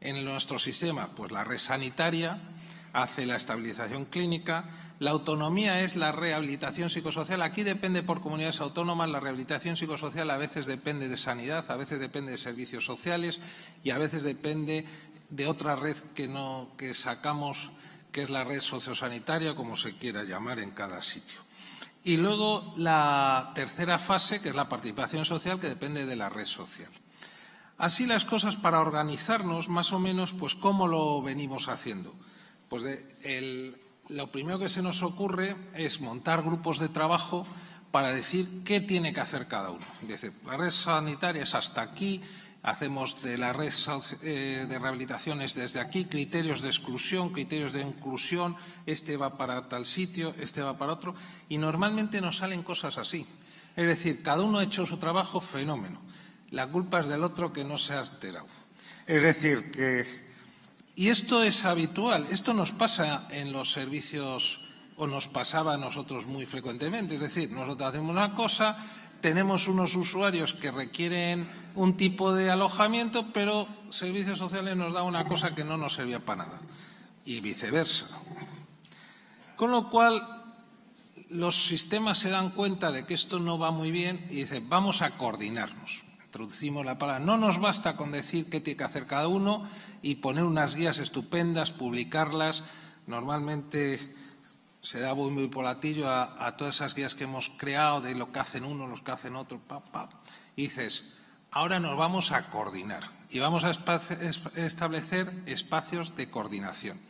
en nuestro sistema? Pues la red sanitaria hace la estabilización clínica. La autonomía es la rehabilitación psicosocial. Aquí depende por comunidades autónomas. La rehabilitación psicosocial a veces depende de sanidad, a veces depende de servicios sociales y a veces depende de otra red que sacamos, que es la red sociosanitaria, como se quiera llamar en cada sitio. Y luego la tercera fase, que es la participación social, que depende de la red social. Así las cosas, para organizarnos, más o menos, pues ¿cómo lo venimos haciendo? Pues lo primero que se nos ocurre es montar grupos de trabajo para decir qué tiene que hacer cada uno. Dice, la red sanitaria es hasta aquí, hacemos de la red de rehabilitaciones desde aquí, criterios de exclusión, criterios de inclusión, este va para tal sitio, este va para otro, y normalmente nos salen cosas así. Es decir, cada uno ha hecho su trabajo, fenómeno. La culpa es del otro que no se ha enterado. Es decir, que... Y esto es habitual, esto nos pasa en los servicios, o nos pasaba a nosotros muy frecuentemente. Es decir, nosotros hacemos una cosa, tenemos unos usuarios que requieren un tipo de alojamiento, pero servicios sociales nos da una cosa que no nos servía para nada, y viceversa. Con lo cual, los sistemas se dan cuenta de que esto no va muy bien y dicen, vamos a coordinarnos. Introducimos la palabra. No nos basta con decir qué tiene que hacer cada uno y poner unas guías estupendas, publicarlas. Normalmente se da muy por latillo a todas esas guías que hemos creado de lo que hacen uno, los que hacen otro, y dices, ahora nos vamos a coordinar y vamos a establecer espacios de coordinación.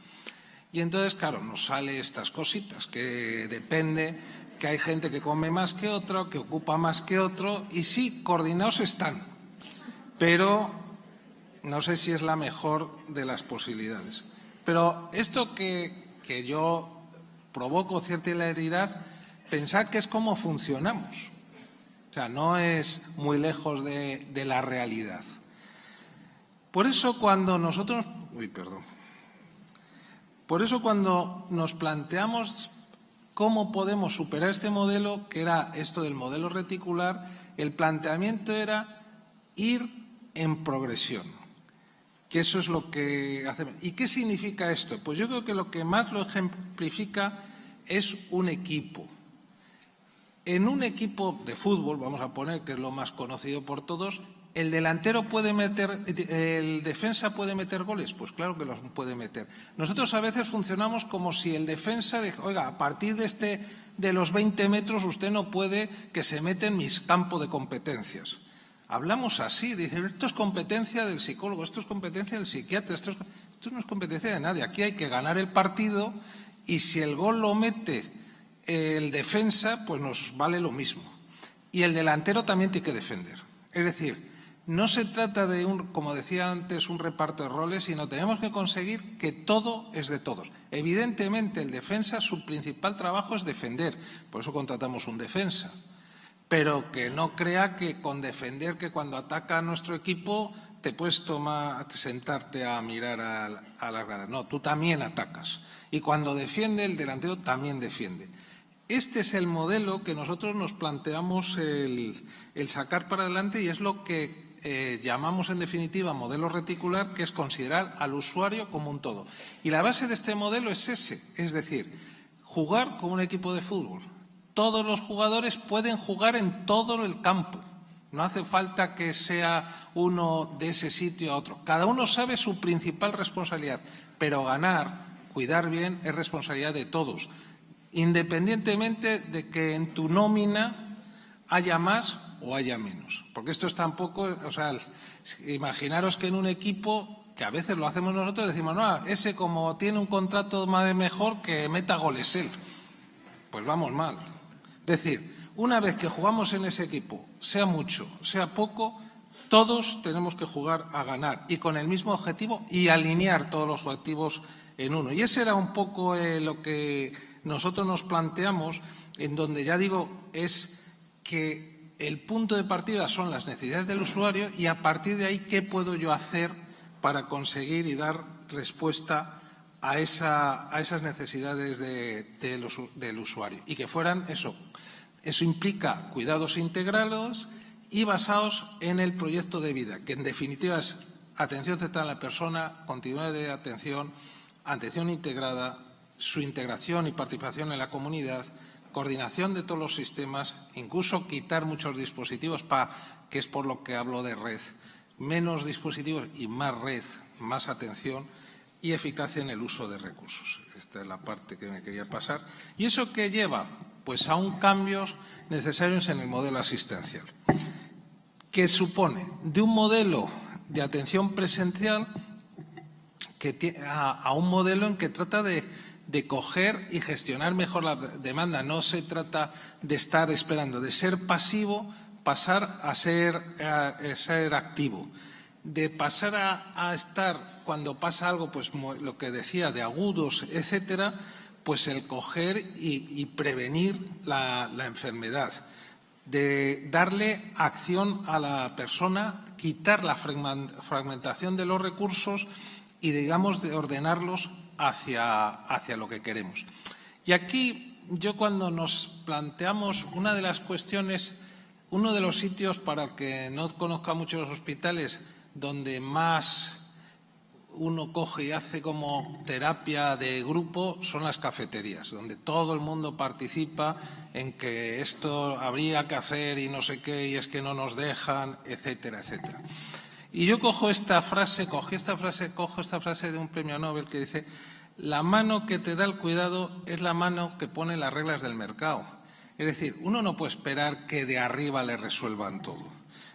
Y entonces, claro, nos sale estas cositas, que depende, que hay gente que come más que otro, que ocupa más que otro, y sí, coordinados están, pero no sé si es la mejor de las posibilidades. Pero esto que yo provoco cierta hilaridad, pensad que es como funcionamos. O sea, no es muy lejos de la realidad. Por eso cuando nosotros... Por eso cuando nos planteamos cómo podemos superar este modelo, que era esto del modelo reticular, el planteamiento era ir en progresión. que eso es lo que hacemos. ¿Y qué significa esto? Pues yo creo que lo que más lo ejemplifica es un equipo. En un equipo de fútbol, vamos a poner, que es lo más conocido por todos, ¿el delantero puede meter, el defensa puede meter goles? Pues claro que los puede meter. Nosotros a veces funcionamos como si el defensa, oiga, a partir de los 20 metros usted no puede que se mete en mi campo de competencias. Hablamos así, dicen, esto es competencia del psicólogo, esto es competencia del psiquiatra, esto no es competencia de nadie. Aquí hay que ganar el partido y si el gol lo mete el defensa, pues nos vale lo mismo. Y el delantero también tiene que defender. Es decir, no se trata de, como decía antes, un reparto de roles, sino tenemos que conseguir que todo es de todos. Evidentemente, el defensa, su principal trabajo es defender. Por eso contratamos un defensa. Pero que no crea que con defender, que cuando ataca a nuestro equipo te puedes sentarte a mirar a las gradas. No, tú también atacas. Y cuando defiende, el delantero también defiende. Este es el modelo que nosotros nos planteamos el sacar para adelante y es lo que llamamos en definitiva modelo reticular, que es considerar al usuario como un todo. Y la base de este modelo es ese, es decir, jugar como un equipo de fútbol. Todos los jugadores pueden jugar en todo el campo. No hace falta que sea uno de ese sitio a otro. Cada uno sabe su principal responsabilidad, pero ganar, cuidar bien, es responsabilidad de todos, independientemente de que en tu nómina haya más o haya menos. Porque esto es tampoco, o sea, imaginaros que en un equipo, que a veces lo hacemos nosotros, decimos, no, ese como tiene un contrato más mejor, que meta goles él. Pues vamos mal. Es decir, una vez que jugamos en ese equipo, sea mucho, sea poco, todos tenemos que jugar a ganar y con el mismo objetivo y alinear todos los objetivos en uno. Y ese era un poco lo que nosotros nos planteamos, en donde ya digo, es que el punto de partida son las necesidades del usuario y a partir de ahí, ¿qué puedo yo hacer para conseguir y dar respuesta a esas necesidades del usuario? Y que fueran eso. Eso implica cuidados integrales y basados en el proyecto de vida, que en definitiva es atención centrada en la persona, continuidad de atención integrada, su integración y participación en la comunidad, coordinación de todos los sistemas, incluso quitar muchos dispositivos, que es por lo que hablo de red, menos dispositivos y más red, más atención y eficacia en el uso de recursos. Esta es la parte que me quería pasar. ¿Y eso qué lleva? Pues a un cambios necesarios en el modelo asistencial, que supone de un modelo de atención presencial a un modelo en que trata de coger y gestionar mejor la demanda. No se trata de estar esperando, de ser pasivo, pasar a ser activo, de pasar a estar cuando pasa algo, pues lo que decía, de agudos, etcétera, pues el coger y prevenir la enfermedad, de darle acción a la persona, quitar la fragmentación de los recursos y, digamos, de ordenarlos hacia lo que queremos. Y aquí, yo cuando nos planteamos una de las cuestiones, uno de los sitios, para el que no conozca mucho los hospitales, donde más uno coge y hace como terapia de grupo, son las cafeterías, donde todo el mundo participa en que esto habría que hacer y no sé qué, y es que no nos dejan, etcétera, etcétera. Y yo cojo esta frase de un premio Nobel que dice: la mano que te da el cuidado es la mano que pone las reglas del mercado. Es decir, uno no puede esperar que de arriba le resuelvan todo.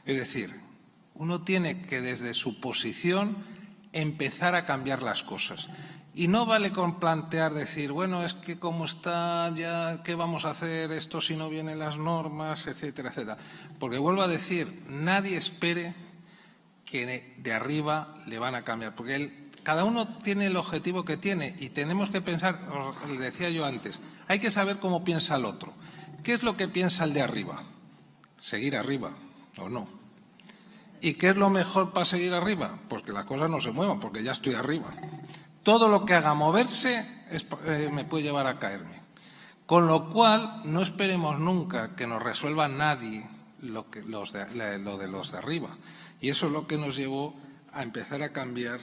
Es decir, uno tiene que desde su posición empezar a cambiar las cosas. Y no vale con plantear, decir, bueno, es que como está ya, ¿qué vamos a hacer esto si no vienen las normas, etcétera, etcétera? Porque vuelvo a decir, nadie espere que de arriba le van a cambiar, porque cada uno tiene el objetivo que tiene y tenemos que pensar, os decía yo antes, hay que saber cómo piensa el otro. ¿Qué es lo que piensa el de arriba? ¿Seguir arriba o no? ¿Y qué es lo mejor para seguir arriba? Pues que las cosas no se muevan, porque ya estoy arriba. Todo lo que haga moverse me puede llevar a caerme. Con lo cual, no esperemos nunca que nos resuelva nadie lo de los de arriba. Y eso es lo que nos llevó a empezar a cambiar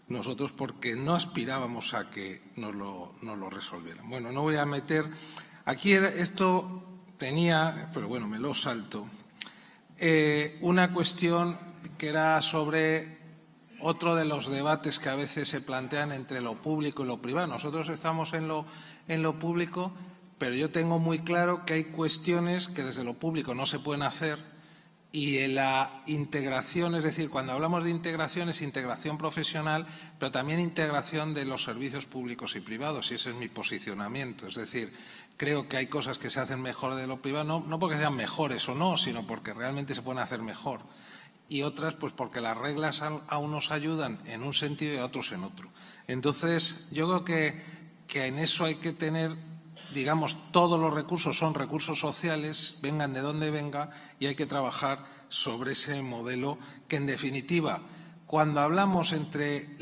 nosotros porque no aspirábamos a que nos lo resolvieran. Bueno, no voy a meter… Aquí esto tenía, pero bueno, me lo salto, una cuestión que era sobre otro de los debates que a veces se plantean entre lo público y lo privado. Nosotros estamos en lo público, pero yo tengo muy claro que hay cuestiones que desde lo público no se pueden hacer y en la integración, es decir, cuando hablamos de integración es integración profesional, pero también integración de los servicios públicos y privados, y ese es mi posicionamiento. Es decir, creo que hay cosas que se hacen mejor de lo privado, no porque sean mejores o no, sino porque realmente se pueden hacer mejor. Y otras, pues porque las reglas a unos ayudan en un sentido y a otros en otro. Entonces, yo creo que en eso hay que tener, digamos, todos los recursos son recursos sociales, vengan de donde venga, y hay que trabajar sobre ese modelo que, en definitiva, cuando hablamos entre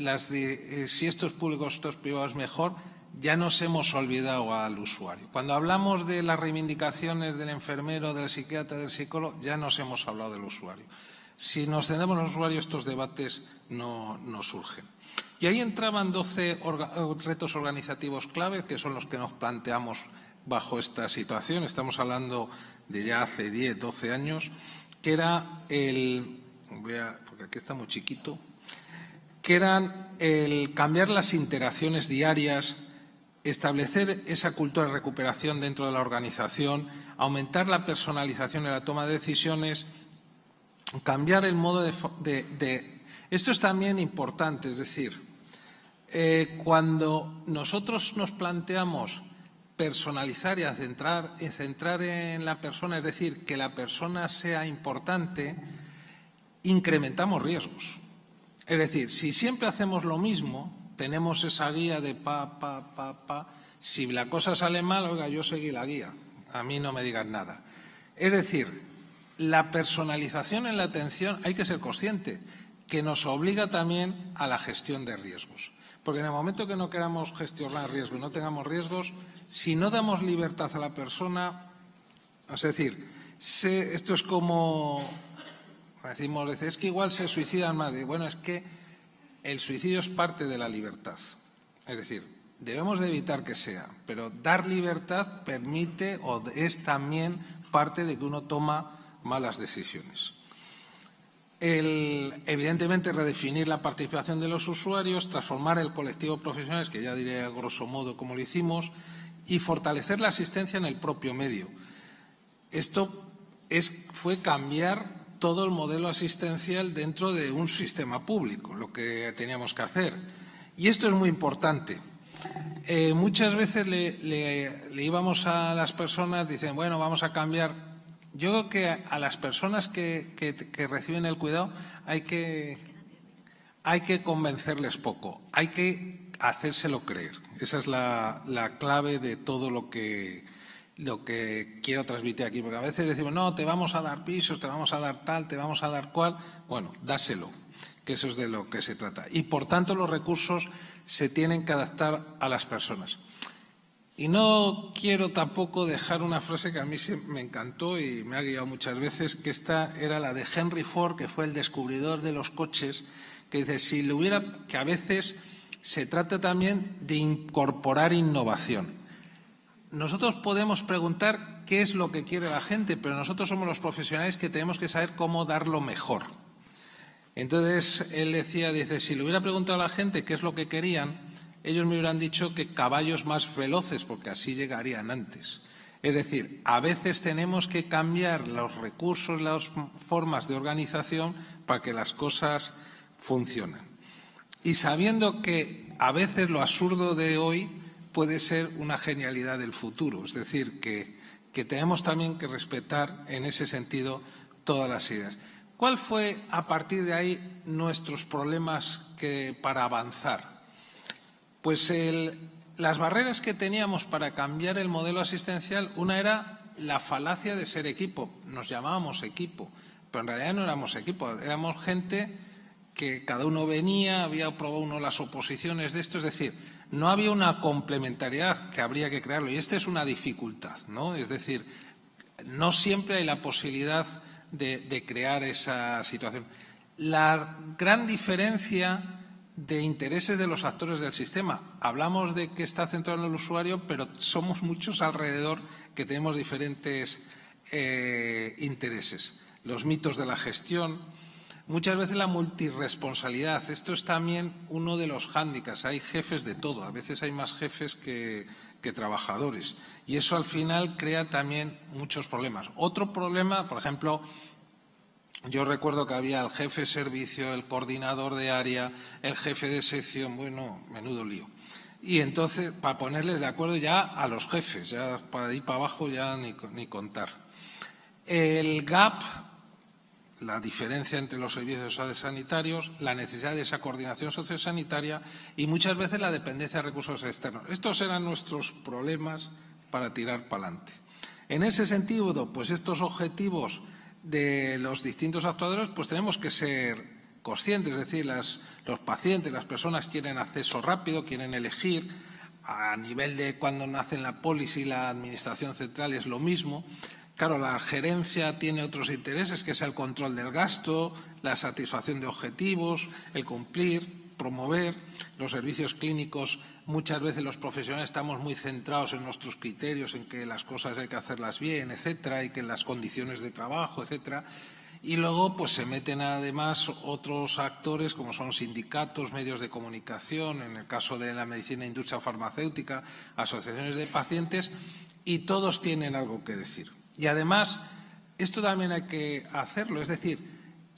si esto es público o esto es privado es mejor, ya nos hemos olvidado al usuario. Cuando hablamos de las reivindicaciones del enfermero, del psiquiatra, del psicólogo, ya nos hemos hablado del usuario. Si nos centramos en los usuarios, estos debates no surgen. Y ahí entraban 12 retos organizativos clave, que son los que nos planteamos bajo esta situación. Estamos hablando de ya hace 10, 12 años, que era porque aquí está muy chiquito, que eran el cambiar las interacciones diarias, establecer esa cultura de recuperación dentro de la organización, aumentar la personalización en la toma de decisiones, cambiar el modo de… Esto es también importante, es decir, cuando nosotros nos planteamos personalizar y centrar en la persona, es decir, que la persona sea importante, incrementamos riesgos. Es decir, si siempre hacemos lo mismo, tenemos esa guía de si la cosa sale mal, oiga, yo seguí la guía, a mí no me digan nada. Es decir, la personalización en la atención hay que ser consciente que nos obliga también a la gestión de riesgos. Porque en el momento que no queramos gestionar riesgos y no tengamos riesgos, si no damos libertad a la persona, es decir, esto es como decimos, es que igual se suicidan más. Bueno, es que el suicidio es parte de la libertad. Es decir, debemos de evitar que sea, pero dar libertad permite o es también parte de que uno toma malas decisiones. Evidentemente, redefinir la participación de los usuarios, transformar el colectivo profesionales, que ya diré a grosso modo cómo lo hicimos, y fortalecer la asistencia en el propio medio. Esto fue cambiar todo el modelo asistencial dentro de un sistema público, lo que teníamos que hacer. Y esto es muy importante. Muchas veces le íbamos a las personas, dicen, bueno, vamos a cambiar. Yo creo que a las personas que reciben el cuidado hay que convencerles poco, hay que hacérselo creer. Esa es la clave de todo lo que quiero transmitir aquí, porque a veces decimos, no, te vamos a dar pisos, te vamos a dar tal, te vamos a dar cual. Bueno, dáselo, que eso es de lo que se trata. Y, por tanto, los recursos se tienen que adaptar a las personas. Y no quiero tampoco dejar una frase que a mí me encantó y me ha guiado muchas veces, que esta era la de Henry Ford, que fue el descubridor de los coches, que dice, que a veces se trata también de incorporar innovación. Nosotros podemos preguntar qué es lo que quiere la gente, pero nosotros somos los profesionales que tenemos que saber cómo darlo mejor. Entonces, él decía, si le hubiera preguntado a la gente qué es lo que querían, ellos me hubieran dicho que caballos más veloces, porque así llegarían antes. Es decir, a veces tenemos que cambiar los recursos, las formas de organización para que las cosas funcionen. Y sabiendo que a veces lo absurdo de hoy puede ser una genialidad del futuro. Es decir, que tenemos también que respetar en ese sentido todas las ideas. ¿Cuál fue, a partir de ahí, nuestros problemas para avanzar? Pues las barreras que teníamos para cambiar el modelo asistencial, una era la falacia de ser equipo. Nos llamábamos equipo, pero en realidad no éramos equipo, éramos gente que cada uno venía, había probado uno las oposiciones de esto, es decir, no había una complementariedad que habría que crearlo, y esta es una dificultad, ¿no? Es decir, no siempre hay la posibilidad de crear esa situación. la gran diferencia de intereses de los actores del sistema. Hablamos de que está centrado en el usuario, pero somos muchos alrededor que tenemos diferentes intereses. Los mitos de la gestión, muchas veces la multirresponsabilidad. Esto es también uno de los hándicaps. Hay jefes de todo, a veces hay más jefes que trabajadores. Y eso al final crea también muchos problemas. Otro problema, por ejemplo, yo recuerdo que había el jefe de servicio, el coordinador de área, el jefe de sección, bueno, menudo lío. Y entonces, para ponerles de acuerdo ya a los jefes, ya para ir para abajo ya ni contar. El gap, la diferencia entre los servicios sanitarios, la necesidad de esa coordinación sociosanitaria y muchas veces la dependencia de recursos externos. Estos eran nuestros problemas para tirar para adelante. En ese sentido, pues estos objetivos de los distintos actuadores, pues tenemos que ser conscientes, es decir, los pacientes, las personas quieren acceso rápido, quieren elegir. A nivel de cuando nacen la póliza y la administración central es lo mismo. Claro, la gerencia tiene otros intereses, que es el control del gasto, la satisfacción de objetivos, el cumplir, promover. Los servicios clínicos, muchas veces los profesionales estamos muy centrados en nuestros criterios, en que las cosas hay que hacerlas bien, etcétera, y que las condiciones de trabajo, etcétera. Y luego pues se meten además otros actores como son sindicatos, medios de comunicación, en el caso de la medicina e industria farmacéutica, asociaciones de pacientes, y todos tienen algo que decir. Y además, esto también hay que hacerlo, es decir,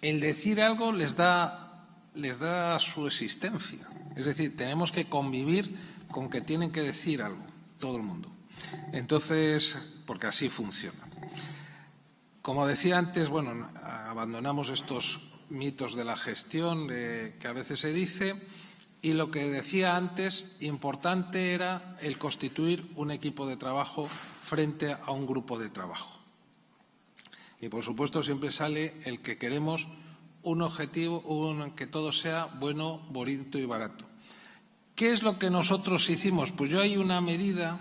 el decir algo les da su existencia. Es decir, tenemos que convivir con que tienen que decir algo, todo el mundo. Entonces, porque así funciona. Como decía antes, bueno, abandonamos estos mitos de la gestión que a veces se dice, y lo que decía antes, importante era el constituir un equipo de trabajo frente a un grupo de trabajo. Y por supuesto siempre sale el que queremos un objetivo, que todo sea bueno, bonito y barato. ¿Qué es lo que nosotros hicimos? Pues yo hay una medida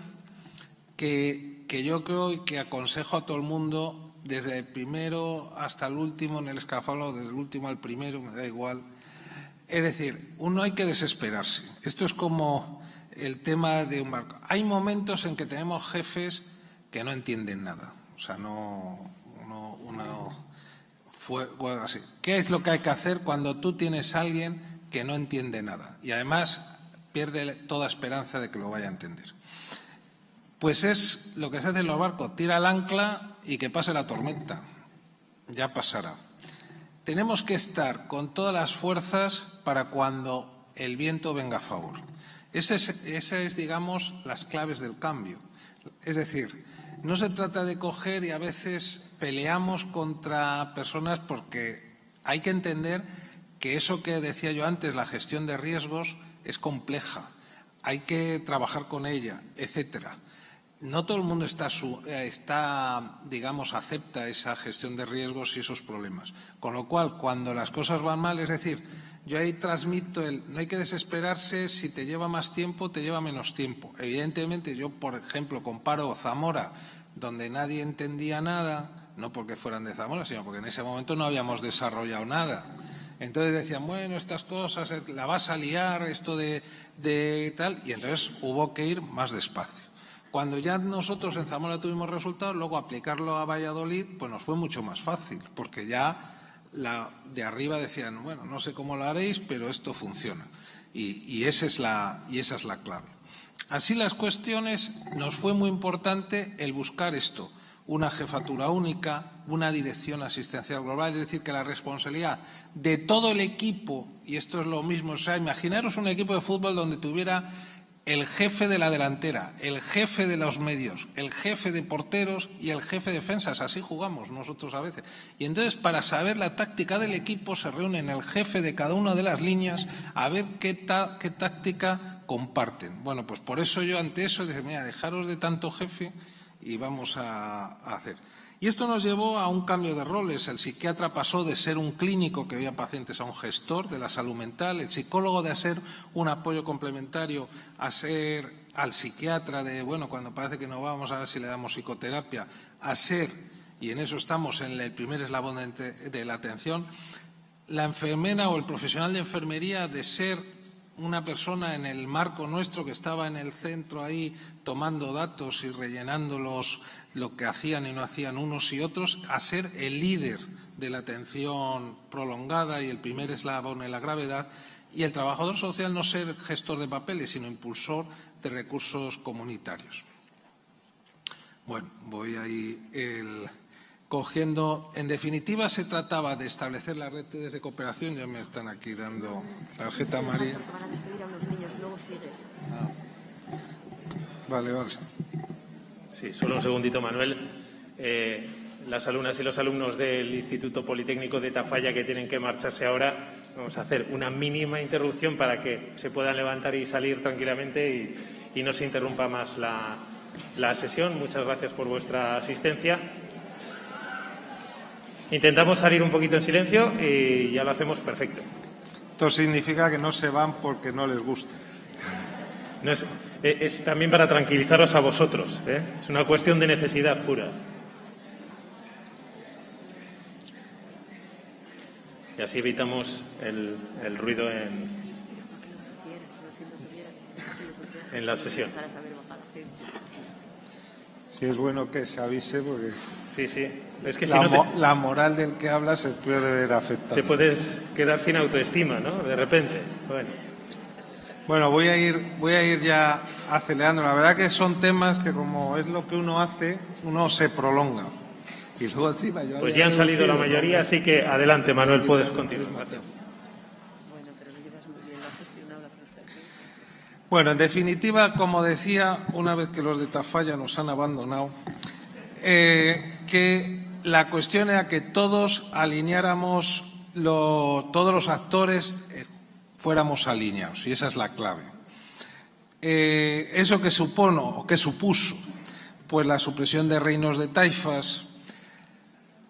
que yo creo y que aconsejo a todo el mundo, desde el primero hasta el último en el escafandro, desde el último al primero, me da igual. Es decir, uno hay que desesperarse. Esto es como el tema de un barco. Hay momentos en que tenemos jefes que no entienden nada. O sea, así. ¿Qué es lo que hay que hacer cuando tú tienes a alguien que no entiende nada? Y además pierde toda esperanza de que lo vaya a entender. Pues es lo que se hace en los barcos. Tira el ancla y que pase la tormenta. Ya pasará. Tenemos que estar con todas las fuerzas para cuando el viento venga a favor. Esas es, digamos, las claves del cambio. Es decir, no se trata de coger y a veces peleamos contra personas porque hay que entender que eso que decía yo antes, la gestión de riesgos, es compleja. Hay que trabajar con ella, etcétera. No todo el mundo digamos, acepta esa gestión de riesgos y esos problemas. Con lo cual, cuando las cosas van mal, es decir, yo ahí transmito no hay que desesperarse, si te lleva más tiempo, te lleva menos tiempo. Evidentemente, yo, por ejemplo, comparo Zamora, donde nadie entendía nada, no porque fueran de Zamora, sino porque en ese momento no habíamos desarrollado nada. Entonces decían, bueno, estas cosas, la vas a liar, esto de tal, y entonces hubo que ir más despacio. Cuando ya nosotros en Zamora tuvimos resultados, luego aplicarlo a Valladolid, pues nos fue mucho más fácil, porque ya de arriba decían, bueno, no sé cómo lo haréis, pero esto funciona. Y esa es la clave. Así las cuestiones, nos fue muy importante el buscar esto, una jefatura única, una dirección asistencial global, es decir, que la responsabilidad de todo el equipo, y esto es lo mismo, o sea, imaginaros un equipo de fútbol donde tuviera el jefe de la delantera, el jefe de los medios, el jefe de porteros y el jefe de defensas. Así jugamos nosotros a veces. Y entonces, para saber la táctica del equipo, se reúnen el jefe de cada una de las líneas a ver qué táctica comparten. Bueno, pues por eso yo ante eso dije, mira, dejaros de tanto jefe y vamos a hacer. Y esto nos llevó a un cambio de roles. El psiquiatra pasó de ser un clínico que veía pacientes a un gestor de la salud mental, el psicólogo de ser un apoyo complementario a ser al psiquiatra de, bueno, cuando parece que no vamos a ver si le damos psicoterapia, a ser, y en eso estamos en el primer eslabón de la atención, la enfermera o el profesional de enfermería de ser una persona en el marco nuestro que estaba en el centro ahí tomando datos y rellenándolos lo que hacían y no hacían unos y otros, a ser el líder de la atención prolongada y el primer eslabón en la gravedad, y el trabajador social no ser gestor de papeles, sino impulsor de recursos comunitarios. Bueno, voy ahí cogiendo. En definitiva, se trataba de establecer las redes de cooperación. Ya me están aquí dando tarjeta amarilla. Vale. Sí, solo un segundito, Manuel. Las alumnas y los alumnos del Instituto Politécnico de Tafalla que tienen que marcharse ahora, vamos a hacer una mínima interrupción para que se puedan levantar y salir tranquilamente y no se interrumpa más la sesión. Muchas gracias por vuestra asistencia. Intentamos salir un poquito en silencio y ya lo hacemos perfecto. Esto significa que no se van porque no les gusta. No es también para tranquilizaros a vosotros, ¿eh? Es una cuestión de necesidad pura. Y así evitamos el ruido en la sesión. Sí, es bueno que se avise porque Sí. Es que la moral del que habla se puede ver afectada. Te puedes quedar sin autoestima, ¿no? De repente. Bueno, voy a ir ya acelerando. La verdad que son temas que, como es lo que uno hace, uno se prolonga. Y luego encima pues ya han salido la mayoría, así que adelante, Manuel, puedes continuar. Gracias. Bueno, en definitiva, como decía, una vez que los de Tafalla nos han abandonado, que la cuestión era que todos alineáramos, todos los actores fuéramos alineados, y esa es la clave. ¿Eso que supone o qué supuso? Pues la supresión de reinos de taifas,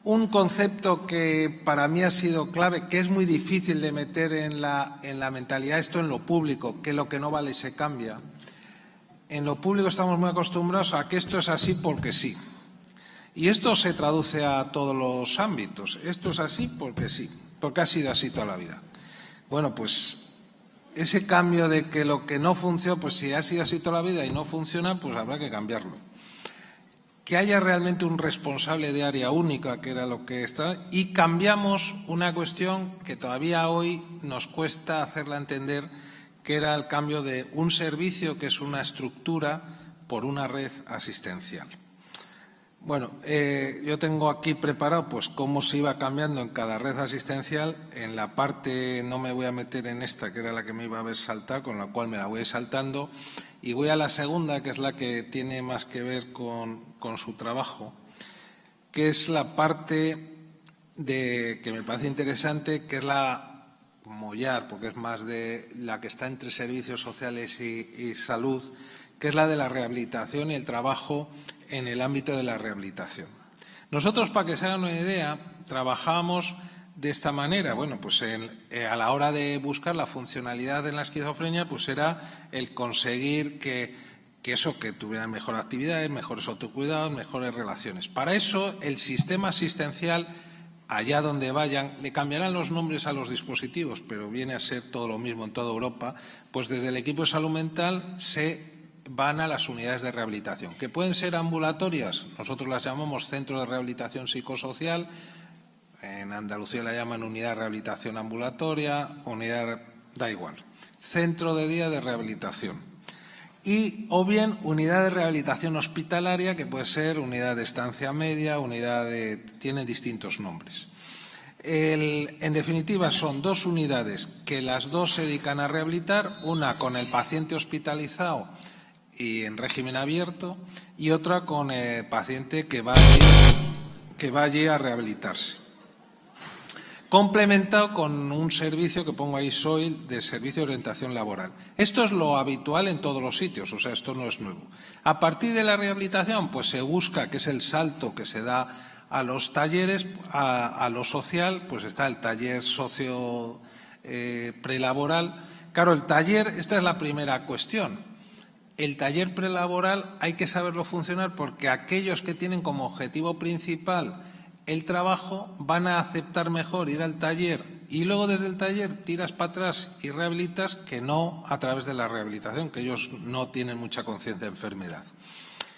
un concepto que para mí ha sido clave, que es muy difícil de meter en la mentalidad, esto en lo público, que lo que no vale se cambia. En lo público estamos muy acostumbrados a que esto es así porque sí. Y esto se traduce a todos los ámbitos. Esto es así porque sí, porque ha sido así toda la vida. Bueno, pues ese cambio de que lo que no funciona, pues si ha sido así toda la vida y no funciona, pues habrá que cambiarlo. Que haya realmente un responsable de área única, que era lo que está, y cambiamos una cuestión que todavía hoy nos cuesta hacerla entender, que era el cambio de un servicio, que es una estructura, por una red asistencial. Bueno, yo tengo aquí preparado pues cómo se iba cambiando en cada red asistencial. En la parte, no me voy a meter en esta, que era la que me iba a haber saltado, con la cual me la voy saltando, y voy a la segunda, que es la que tiene más que ver con su trabajo, que es la parte que me parece interesante, que es la mollar, porque es más de la que está entre servicios sociales y salud, que es la de la rehabilitación y el trabajo en el ámbito de la rehabilitación. Nosotros, para que se hagan una idea, trabajábamos de esta manera. Bueno, pues a la hora de buscar la funcionalidad en la esquizofrenia, pues era el conseguir que tuvieran mejor actividades, mejores autocuidados, mejores relaciones. Para eso, el sistema asistencial, allá donde vayan, le cambiarán los nombres a los dispositivos, pero viene a ser todo lo mismo en toda Europa, pues desde el equipo de salud mental se van a las unidades de rehabilitación, que pueden ser ambulatorias, nosotros las llamamos centro de rehabilitación psicosocial, en Andalucía la llaman unidad de rehabilitación ambulatoria, da igual, centro de día de rehabilitación. O bien unidad de rehabilitación hospitalaria, que puede ser unidad de estancia media, tienen distintos nombres. En definitiva, son dos unidades que las dos se dedican a rehabilitar, una con el paciente hospitalizado y en régimen abierto, y otra con el paciente que va allí a rehabilitarse. Complementado con un servicio que pongo ahí, SOIL, de servicio de orientación laboral. Esto es lo habitual en todos los sitios, o sea, esto no es nuevo. A partir de la rehabilitación, pues se busca, que es el salto que se da a los talleres, a lo social, pues está el taller socio prelaboral. Claro, el taller, esta es la primera cuestión. El taller prelaboral hay que saberlo funcionar, porque aquellos que tienen como objetivo principal el trabajo van a aceptar mejor ir al taller y luego desde el taller tiras para atrás y rehabilitas, que no a través de la rehabilitación, que ellos no tienen mucha conciencia de enfermedad.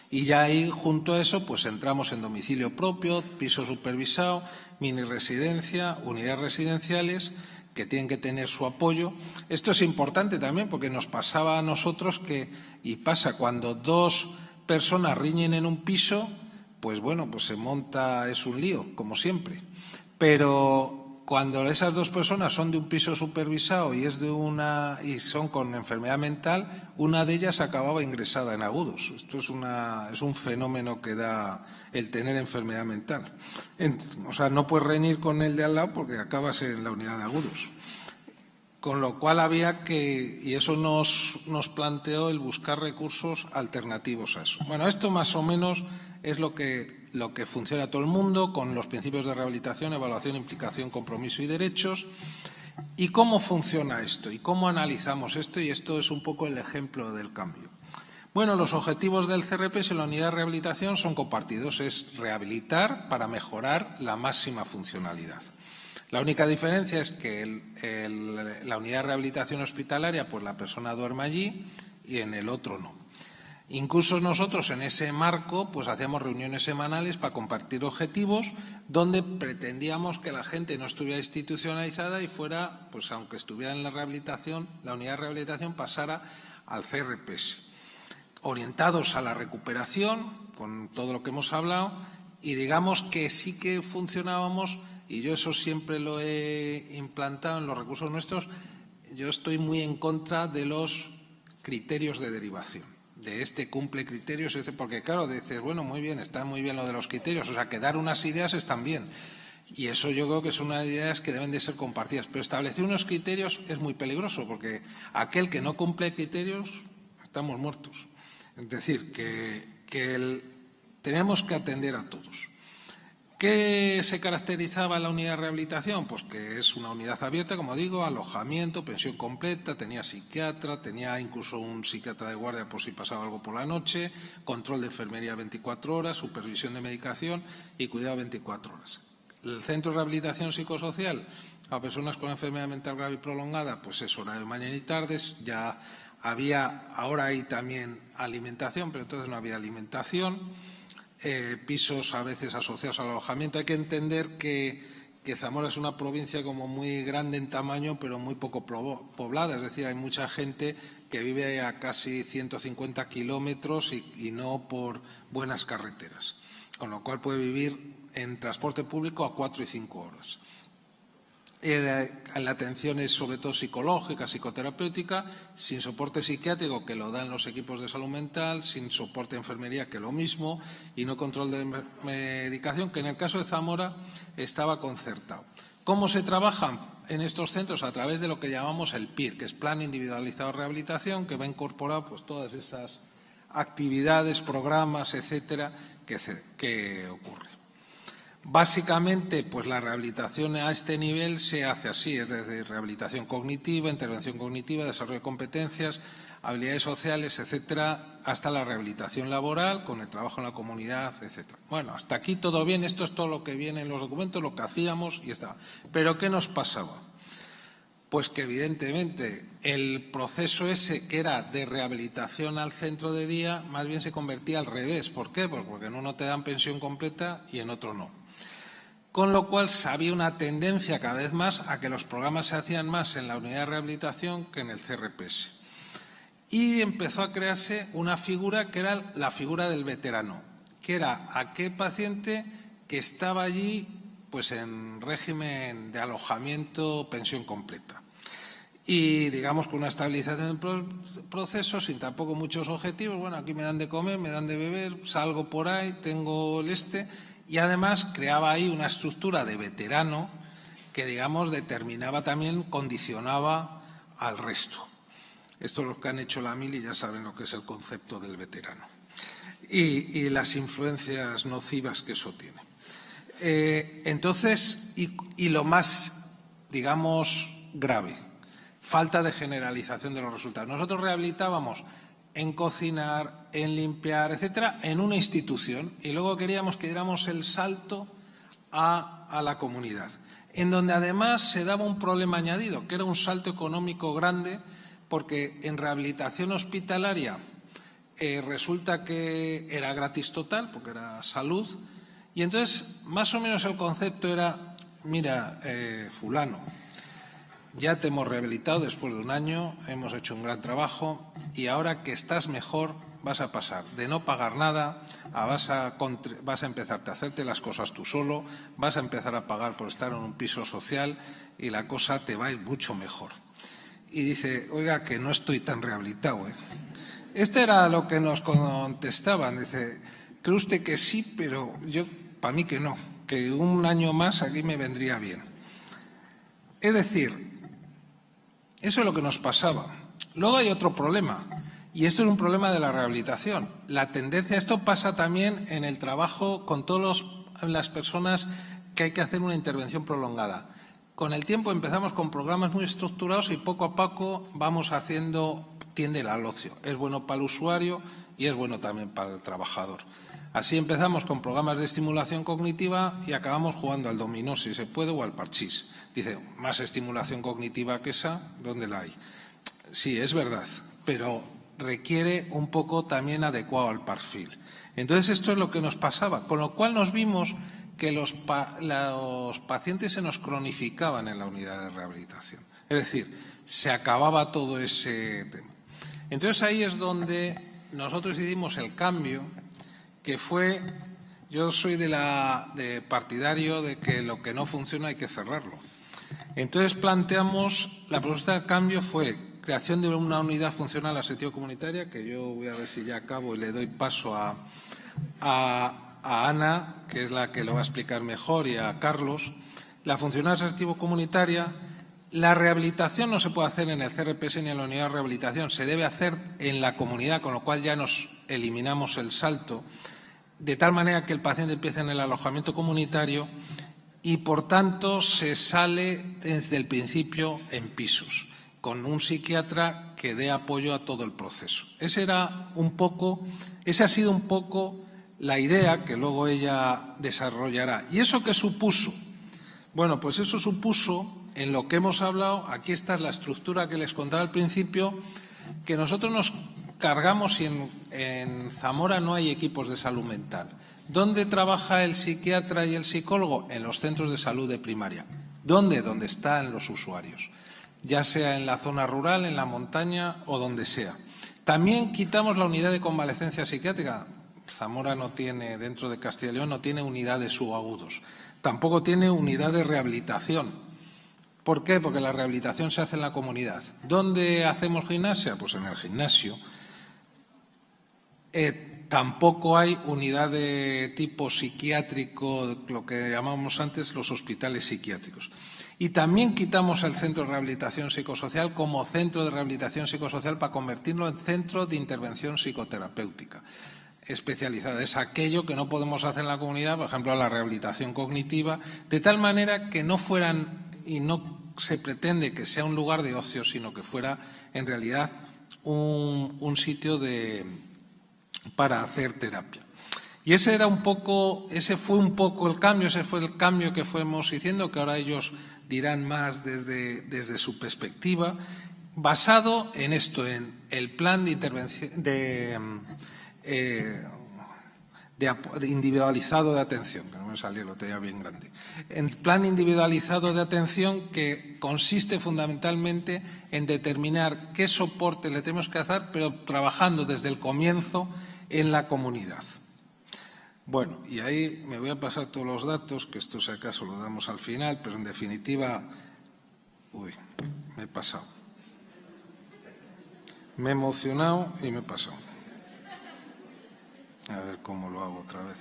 Y ya ahí, junto a eso, pues entramos en domicilio propio, piso supervisado, mini residencia, unidades residenciales, que tienen que tener su apoyo. Esto es importante también porque nos pasaba a nosotros y pasa cuando dos personas riñen en un piso, pues bueno, pues se monta, es un lío, como siempre. Pero cuando esas dos personas son de un piso supervisado y son con enfermedad mental, una de ellas acababa ingresada en agudos. Esto es un fenómeno que da el tener enfermedad mental. O sea, no puedes reñir con el de al lado porque acabas en la unidad de agudos. Con lo cual había y eso nos planteó el buscar recursos alternativos a eso. Bueno, esto más o menos es lo que funciona todo el mundo, con los principios de rehabilitación, evaluación, implicación, compromiso y derechos. ¿Y cómo funciona esto? ¿Y cómo analizamos esto? Y esto es un poco el ejemplo del cambio. Bueno, los objetivos del CRPS en la unidad de rehabilitación son compartidos. Es rehabilitar para mejorar la máxima funcionalidad. La única diferencia es que la unidad de rehabilitación hospitalaria, pues la persona duerme allí y en el otro no. Incluso nosotros en ese marco pues hacíamos reuniones semanales para compartir objetivos donde pretendíamos que la gente no estuviera institucionalizada y fuera, pues aunque estuviera en la rehabilitación, la unidad de rehabilitación pasara al CRPS. Orientados a la recuperación, con todo lo que hemos hablado, y digamos que sí que funcionábamos, y yo eso siempre lo he implantado en los recursos nuestros, yo estoy muy en contra de los criterios de derivación. De cumple criterios, porque claro, dices, bueno, muy bien, está muy bien lo de los criterios, o sea, que dar unas ideas están bien. Y eso yo creo que son unas ideas que deben de ser compartidas. Pero establecer unos criterios es muy peligroso, porque aquel que no cumple criterios, estamos muertos. Es decir, tenemos que atender a todos. ¿Qué se caracterizaba en la unidad de rehabilitación? Pues que es una unidad abierta, como digo, alojamiento, pensión completa, tenía psiquiatra, tenía incluso un psiquiatra de guardia por si pasaba algo por la noche, control de enfermería 24 horas, supervisión de medicación y cuidado 24 horas. El centro de rehabilitación psicosocial a personas con enfermedad mental grave y prolongada, pues es horario de mañana y tardes, ya ahora hay también alimentación, pero entonces no había alimentación. Pisos a veces asociados al alojamiento. Hay que entender que Zamora es una provincia como muy grande en tamaño, pero muy poco poblada. Es decir, hay mucha gente que vive a casi 150 kilómetros y no por buenas carreteras. Con lo cual puede vivir en transporte público a 4 y 5 horas. La atención es sobre todo psicológica, psicoterapéutica, sin soporte psiquiátrico, que lo dan los equipos de salud mental, sin soporte de enfermería, que lo mismo, y no control de medicación, que en el caso de Zamora estaba concertado. ¿Cómo se trabaja en estos centros? A través de lo que llamamos el PIR, que es Plan Individualizado de Rehabilitación, que va a incorporar pues todas esas actividades, programas, etcétera, que ocurren. Básicamente, pues la rehabilitación a este nivel se hace así, es decir, rehabilitación cognitiva, intervención cognitiva, desarrollo de competencias, habilidades sociales, etcétera, hasta la rehabilitación laboral, con el trabajo en la comunidad, etcétera. Bueno, hasta aquí todo bien, esto es todo lo que viene en los documentos, lo que hacíamos y estaba. Pero ¿qué nos pasaba? Pues que evidentemente el proceso ese que era de rehabilitación al centro de día, más bien se convertía al revés. ¿Por qué? Pues porque en uno te dan pensión completa y en otro no. Con lo cual había una tendencia cada vez más a que los programas se hacían más en la unidad de rehabilitación que en el CRPS. Y empezó a crearse una figura que era la figura del veterano, que era aquel paciente que estaba allí pues en régimen de alojamiento, pensión completa. Y digamos con una estabilización del proceso, sin tampoco muchos objetivos. Bueno, aquí me dan de comer, me dan de beber, salgo por ahí, tengo y además creaba ahí una estructura de veterano que, digamos, determinaba también, condicionaba al resto. Esto es lo que han hecho la mili, ya saben lo que es el concepto del veterano y las influencias nocivas que eso tiene. Entonces, y lo más, digamos, grave, falta de generalización de los resultados. Nosotros rehabilitábamos en cocinar, en limpiar, etcétera, en una institución, y luego queríamos que diéramos el salto a la comunidad. en donde además se daba un problema añadido, que era un salto económico grande, porque en rehabilitación hospitalaria resulta que era gratis total, porque era salud, y entonces más o menos el concepto era, mira, fulano, ya te hemos rehabilitado después de un año, hemos hecho un gran trabajo y ahora que estás mejor vas a pasar de no pagar nada a vas a empezarte a hacerte las cosas tú solo, vas a empezar a pagar por estar en un piso social y la cosa te va a ir mucho mejor. Y dice, oiga, que no estoy tan rehabilitado, ¿eh? Este era lo que nos contestaban. Dice, cree usted que sí, pero yo, para mí que no, que un año más aquí me vendría bien. Es decir, eso es lo que nos pasaba. Luego hay otro problema, y esto es un problema de la rehabilitación. La tendencia, esto pasa también en el trabajo con todas las personas que hay que hacer una intervención prolongada. Con el tiempo empezamos con programas muy estructurados y poco a poco vamos haciendo, tiende al ocio. Es bueno para el usuario y es bueno también para el trabajador. Así empezamos con programas de estimulación cognitiva y acabamos jugando al dominó, si se puede, o al parchís. Dice, más estimulación cognitiva que esa, ¿dónde la hay? Sí, es verdad, pero requiere un poco también adecuado al perfil. Entonces, esto es lo que nos pasaba, con lo cual nos vimos que los pacientes se nos cronificaban en la unidad de rehabilitación. Es decir, se acababa todo ese tema. Entonces, ahí es donde nosotros hicimos el cambio, que fue, yo soy de partidario de que lo que no funciona hay que cerrarlo. Entonces planteamos, la propuesta de cambio fue creación de una unidad funcional asertiva comunitaria, que yo voy a ver si ya acabo y le doy paso a Ana, que es la que lo va a explicar mejor, y a Carlos. La funcional asertiva comunitaria, la rehabilitación no se puede hacer en el CRPS ni en la unidad de rehabilitación, se debe hacer en la comunidad, con lo cual ya nos eliminamos el salto, de tal manera que el paciente empiece en el alojamiento comunitario y, por tanto, se sale desde el principio en pisos, con un psiquiatra que dé apoyo a todo el proceso. Esa ha sido un poco la idea que luego ella desarrollará. ¿Y eso qué supuso? Bueno, pues eso supuso, en lo que hemos hablado, aquí está la estructura que les contaba al principio, que nosotros nos cargamos y en Zamora no hay equipos de salud mental. ¿Dónde trabaja el psiquiatra y el psicólogo? En los centros de salud de primaria. ¿Dónde? Donde están los usuarios, ya sea en la zona rural, en la montaña o donde sea. También quitamos la unidad de convalecencia psiquiátrica. Zamora no tiene, dentro de Castilla y León, no tiene unidades subagudos. Tampoco tiene unidad de rehabilitación. ¿Por qué? Porque la rehabilitación se hace en la comunidad. ¿Dónde hacemos gimnasia? Pues en el gimnasio. Tampoco hay unidad de tipo psiquiátrico, lo que llamábamos antes los hospitales psiquiátricos. Y también quitamos el centro de rehabilitación psicosocial como centro de rehabilitación psicosocial para convertirlo en centro de intervención psicoterapéutica especializada. Es aquello que no podemos hacer en la comunidad, por ejemplo, la rehabilitación cognitiva, de tal manera que no fueran, y no se pretende que sea un lugar de ocio, sino que fuera en realidad un sitio para hacer terapia. Y ese fue un poco el cambio, ese fue el cambio que fuimos haciendo, que ahora ellos dirán más desde su perspectiva, basado en esto, en el plan de intervención individualizado de atención, que no me salió, lo tenía bien grande. El plan individualizado de atención, que consiste fundamentalmente en determinar qué soporte le tenemos que hacer, pero trabajando desde el comienzo en la comunidad. Bueno, y ahí me voy a pasar todos los datos, que esto si acaso lo damos al final, pero en definitiva, me he pasado. Me he emocionado y me he pasado. A ver cómo lo hago otra vez.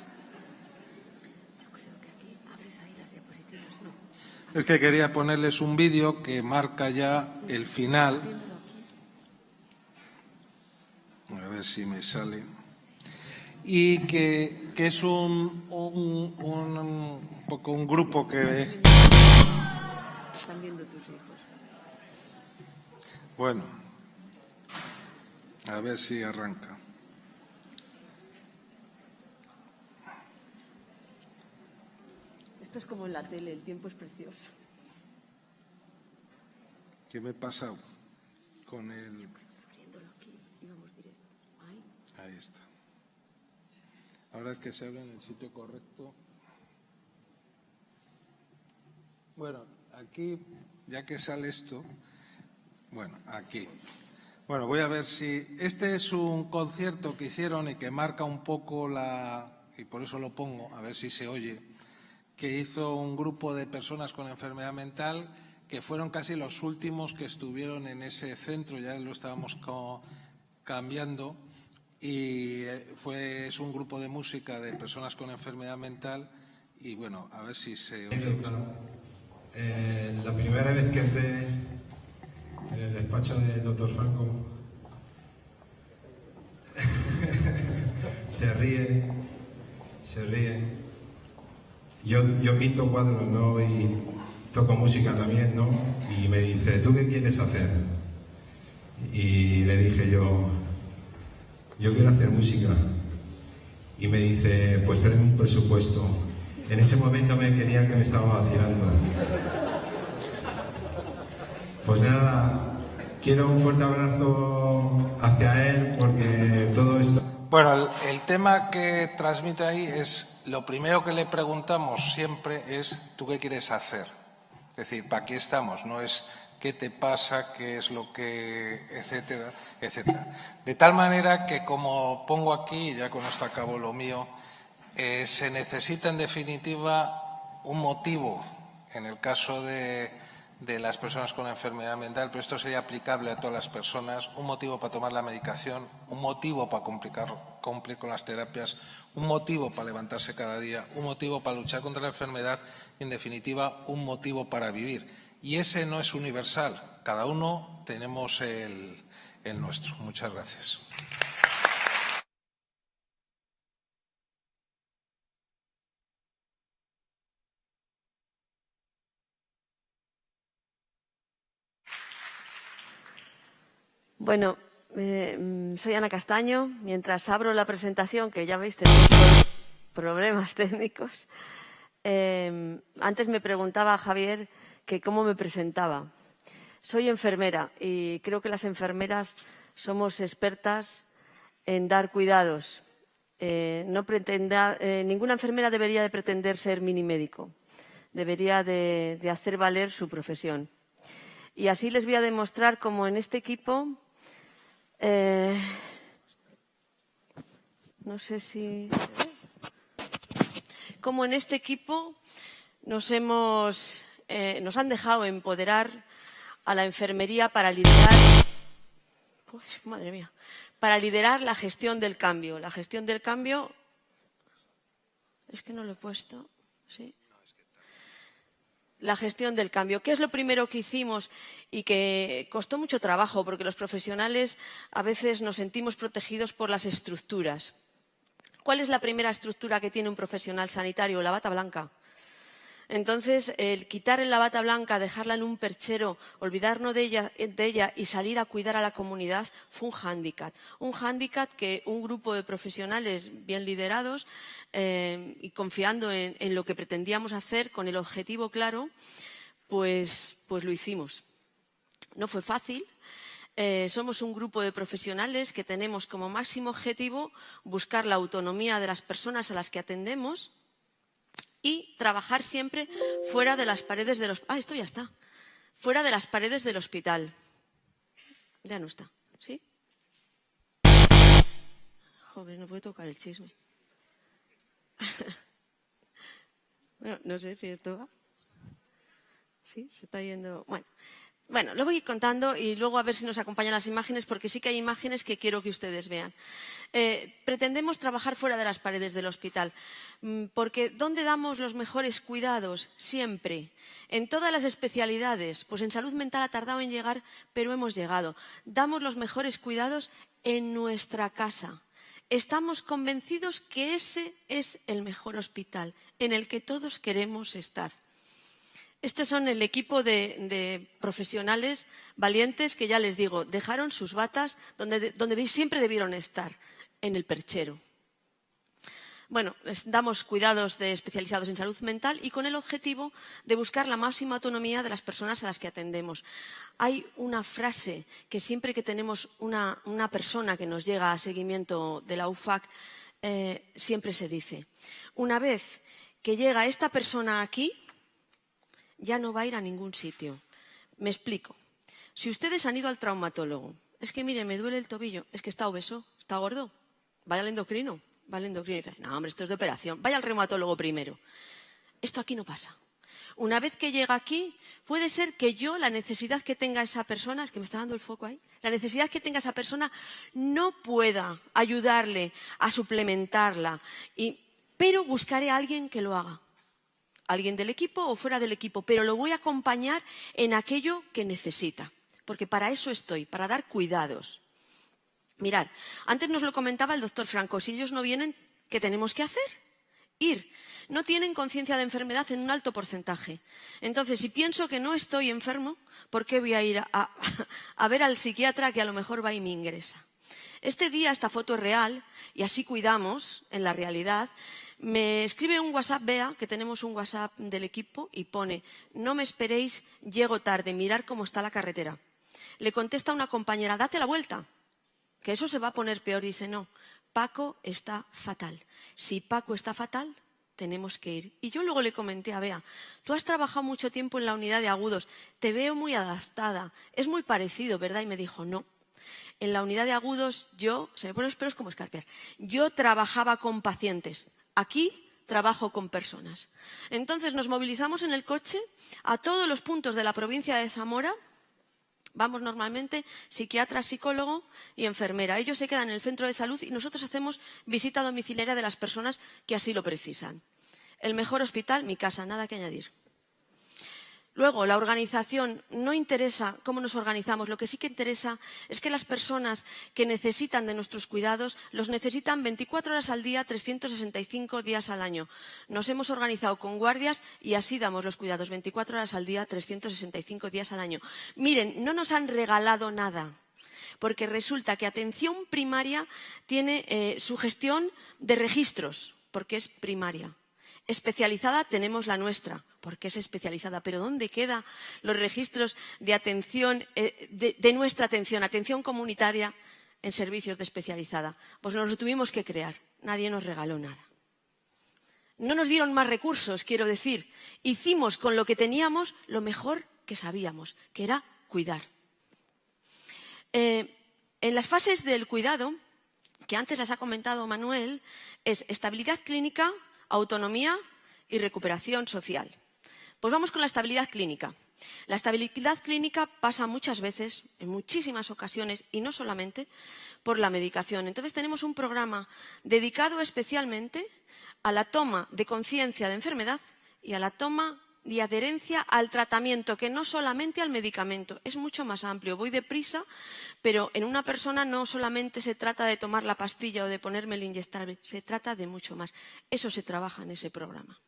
Es que quería ponerles un vídeo que marca ya el final. A ver si me sale. Y que es un grupo que... Están viendo tus hijos. Bueno, a ver si arranca. Esto es como en la tele, el tiempo es precioso. ¿Qué me pasa con el...? Ahí está. Ahora es que se habla en el sitio correcto. Bueno, aquí, ya que sale esto, bueno, aquí. Bueno, voy a ver si... Este es un concierto que hicieron y que marca un poco y por eso lo pongo, a ver si se oye, que hizo un grupo de personas con enfermedad mental que fueron casi los últimos que estuvieron en ese centro, ya lo estábamos cambiando, y es un grupo de música de personas con enfermedad mental y bueno, a ver si se oye. La primera vez que entré en el despacho del doctor Franco se ríe. Yo pinto cuadros, ¿no? Y toco música también, ¿no? Y me dice, ¿tú qué quieres hacer? Y le dije yo quiero hacer música. Y me dice, pues tráeme un presupuesto. En ese momento me quería que me estaba vacilando. Pues nada, quiero un fuerte abrazo hacia él porque todo esto... Bueno, el tema que transmite ahí es, lo primero que le preguntamos siempre es, ¿tú qué quieres hacer? Es decir, ¿para qué estamos? No es qué te pasa, qué es lo que, etcétera, etcétera. De tal manera que, como pongo aquí, ya con esto acabo lo mío, se necesita en definitiva un motivo, en el caso de las personas con enfermedad mental, pero esto sería aplicable a todas las personas, un motivo para tomar la medicación, un motivo para cumplir con las terapias, un motivo para levantarse cada día, un motivo para luchar contra la enfermedad y, en definitiva, un motivo para vivir. Y ese no es universal, cada uno tenemos el nuestro. Muchas gracias. Bueno, soy Ana Castaño. Mientras abro la presentación, que ya veis, tenemos problemas técnicos, antes me preguntaba Javier que cómo me presentaba. Soy enfermera y creo que las enfermeras somos expertas en dar cuidados. Ninguna enfermera debería de pretender ser mini médico. Debería de hacer valer su profesión. Y así les voy a demostrar cómo en este equipo... no sé si... Cómo en este equipo nos han dejado empoderar a la enfermería para liderar... Uy, madre mía. Para liderar la gestión del cambio. La gestión del cambio... Es que no lo he puesto. ¿Sí? La gestión del cambio. ¿Qué es lo primero que hicimos y que costó mucho trabajo? Porque los profesionales a veces nos sentimos protegidos por las estructuras. ¿Cuál es la primera estructura que tiene un profesional sanitario? La bata blanca. Entonces, el quitar la bata blanca, dejarla en un perchero, olvidarnos de ella y salir a cuidar a la comunidad fue un hándicap. Un hándicap que un grupo de profesionales bien liderados y confiando en lo que pretendíamos hacer, con el objetivo claro, pues lo hicimos. No fue fácil. Somos un grupo de profesionales que tenemos como máximo objetivo buscar la autonomía de las personas a las que atendemos y trabajar siempre fuera de las paredes del hospital. Esto ya está. Fuera de las paredes del hospital. Ya no está, ¿sí? Joder, no puedo tocar el chisme. Bueno, no sé si esto va. Sí, se está yendo... Bueno, lo voy a ir contando y luego a ver si nos acompañan las imágenes, porque sí que hay imágenes que quiero que ustedes vean. Pretendemos trabajar fuera de las paredes del hospital, porque ¿dónde damos los mejores cuidados? Siempre. En todas las especialidades. Pues en salud mental ha tardado en llegar, pero hemos llegado. Damos los mejores cuidados en nuestra casa. Estamos convencidos que ese es el mejor hospital, en el que todos queremos estar. Estos son el equipo de profesionales valientes que, ya les digo, dejaron sus batas donde siempre debieron estar, en el perchero. Bueno, les damos cuidados especializados en salud mental y con el objetivo de buscar la máxima autonomía de las personas a las que atendemos. Hay una frase que siempre que tenemos una persona que nos llega a seguimiento de la UFAC, siempre se dice: una vez que llega esta persona aquí, ya no va a ir a ningún sitio. Me explico. Si ustedes han ido al traumatólogo, es que mire, me duele el tobillo, es que está obeso, está gordo, vaya al endocrino. Va al endocrino y dice: no, hombre, esto es de operación, vaya al reumatólogo primero. Esto aquí no pasa. Una vez que llega aquí, puede ser que yo, la necesidad que tenga esa persona, es que me está dando el foco ahí, la necesidad que tenga esa persona no pueda ayudarle a suplementarla, pero buscaré a alguien que lo haga. Alguien del equipo o fuera del equipo, pero lo voy a acompañar en aquello que necesita, porque para eso estoy, para dar cuidados. Mirad, antes nos lo comentaba el doctor Franco, si ellos no vienen, ¿qué tenemos que hacer? Ir. No tienen conciencia de enfermedad en un alto porcentaje. Entonces, si pienso que no estoy enfermo, ¿por qué voy a ir a ver al psiquiatra que a lo mejor va y me ingresa? Este día esta foto es real y así cuidamos en la realidad. Me escribe un WhatsApp, Bea, que tenemos un WhatsApp del equipo, y pone: no me esperéis, llego tarde, mirar cómo está la carretera. Le contesta una compañera: date la vuelta, que eso se va a poner peor. Dice: no, Paco está fatal. Si Paco está fatal, tenemos que ir. Y yo luego le comenté a Bea: tú has trabajado mucho tiempo en la unidad de agudos, te veo muy adaptada, es muy parecido, ¿verdad? Y me dijo: no, en la unidad de agudos se me ponen los pelos como escarpias, yo trabajaba con pacientes, aquí trabajo con personas. Entonces nos movilizamos en el coche a todos los puntos de la provincia de Zamora. Vamos normalmente psiquiatra, psicólogo y enfermera. Ellos se quedan en el centro de salud y nosotros hacemos visita domiciliaria de las personas que así lo precisan. El mejor hospital, mi casa, nada que añadir. Luego, la organización, no interesa cómo nos organizamos, lo que sí que interesa es que las personas que necesitan de nuestros cuidados los necesitan 24 horas al día, 365 días al año. Nos hemos organizado con guardias y así damos los cuidados 24 horas al día, 365 días al año. Miren, no nos han regalado nada, porque resulta que atención primaria tiene su gestión de registros, porque es primaria. Especializada tenemos la nuestra, porque es especializada. Pero ¿dónde quedan los registros de atención, de nuestra atención comunitaria en servicios de especializada? Pues nos lo tuvimos que crear, nadie nos regaló nada. No nos dieron más recursos, quiero decir. Hicimos con lo que teníamos lo mejor que sabíamos, que era cuidar. En las fases del cuidado, que antes las ha comentado Manuel, es estabilidad clínica, autonomía y recuperación social. Pues vamos con la estabilidad clínica. La estabilidad clínica pasa muchas veces, en muchísimas ocasiones, y no solamente, por la medicación. Entonces tenemos un programa dedicado especialmente a la toma de conciencia de enfermedad y a la toma de adherencia al tratamiento, que no solamente al medicamento, es mucho más amplio. Voy deprisa, pero en una persona no solamente se trata de tomar la pastilla o de ponerme el inyectable, se trata de mucho más. Eso se trabaja en ese programa.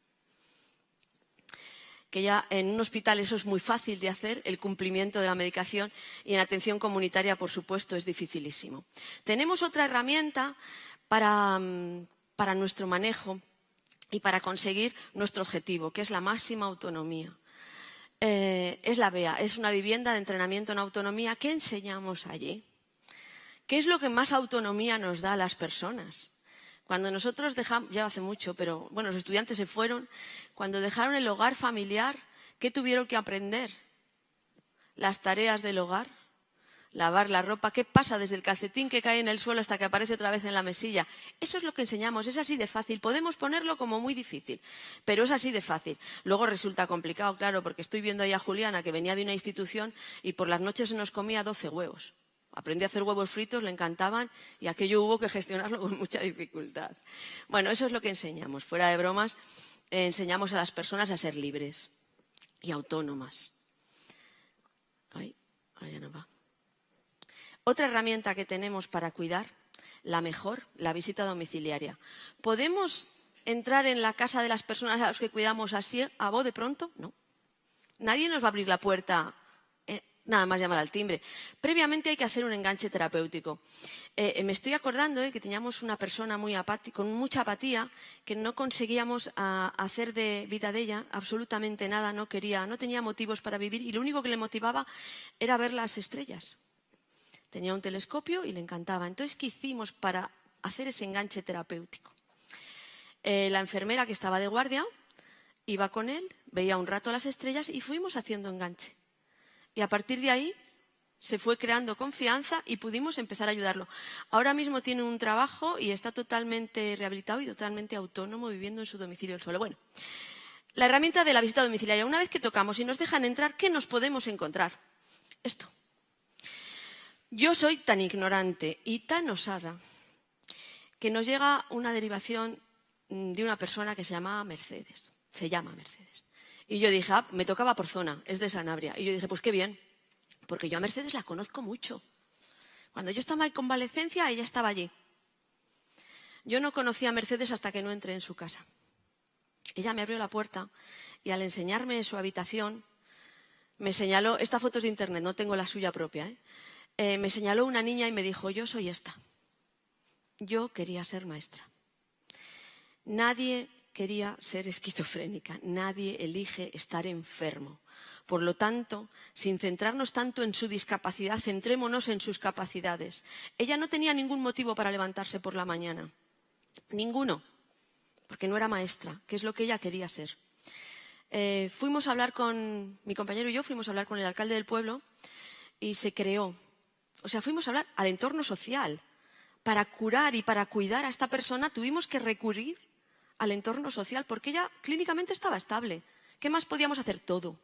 Que ya en un hospital eso es muy fácil de hacer, el cumplimiento de la medicación, y en atención comunitaria, por supuesto, es dificilísimo. Tenemos otra herramienta para nuestro manejo y para conseguir nuestro objetivo, que es la máxima autonomía. Es la BEA, es una vivienda de entrenamiento en autonomía. ¿Qué enseñamos allí? ¿Qué es lo que más autonomía nos da a las personas? Cuando nosotros dejamos, ya hace mucho, pero bueno, los estudiantes se fueron, cuando dejaron el hogar familiar, ¿qué tuvieron que aprender? Las tareas del hogar. Lavar la ropa, ¿qué pasa desde el calcetín que cae en el suelo hasta que aparece otra vez en la mesilla? Eso es lo que enseñamos, es así de fácil. Podemos ponerlo como muy difícil, pero es así de fácil. Luego resulta complicado, claro, porque estoy viendo ahí a Juliana, que venía de una institución y por las noches se nos comía 12 huevos. Aprendí a hacer huevos fritos, le encantaban y aquello hubo que gestionarlo con mucha dificultad. Bueno, eso es lo que enseñamos. Fuera de bromas, enseñamos a las personas a ser libres y autónomas. Ay, ahora ya no va. Otra herramienta que tenemos para cuidar, la mejor, la visita domiciliaria. ¿Podemos entrar en la casa de las personas a las que cuidamos así, a bote pronto? No. Nadie nos va a abrir la puerta Nada más llamar al timbre. Previamente hay que hacer un enganche terapéutico. Me estoy acordando que teníamos una persona con mucha apatía, que no conseguíamos hacer de vida de ella absolutamente nada, no tenía motivos para vivir y lo único que le motivaba era ver las estrellas. Tenía un telescopio y le encantaba. Entonces, ¿qué hicimos para hacer ese enganche terapéutico? La enfermera que estaba de guardia iba con él, veía un rato las estrellas y fuimos haciendo enganche. Y a partir de ahí se fue creando confianza y pudimos empezar a ayudarlo. Ahora mismo tiene un trabajo y está totalmente rehabilitado y totalmente autónomo, viviendo en su domicilio él solo. Bueno, la herramienta de la visita domiciliaria. Una vez que tocamos y nos dejan entrar, ¿qué nos podemos encontrar? Esto. Yo soy tan ignorante y tan osada que nos llega una derivación de una persona que se llama Mercedes. Se llama Mercedes. Y yo dije, me tocaba por zona, es de Sanabria. Y yo dije, pues qué bien, porque yo a Mercedes la conozco mucho. Cuando yo estaba en convalecencia, ella estaba allí. Yo no conocía a Mercedes hasta que no entré en su casa. Ella me abrió la puerta y al enseñarme su habitación, me señaló, esta foto es de internet, no tengo la suya propia, me señaló una niña y me dijo, yo soy esta. Yo quería ser maestra. Nadie quería ser esquizofrénica, nadie elige estar enfermo. Por lo tanto, sin centrarnos tanto en su discapacidad, centrémonos en sus capacidades. Ella no tenía ningún motivo para levantarse por la mañana, ninguno, porque no era maestra, que es lo que ella quería ser. Fuimos a hablar con mi compañero y yo, fuimos a hablar con el alcalde del pueblo y se creó. O sea, fuimos a hablar al entorno social. Para curar y para cuidar a esta persona tuvimos que recurrir al entorno social, porque ella clínicamente estaba estable. ¿Qué más podíamos hacer? Todo.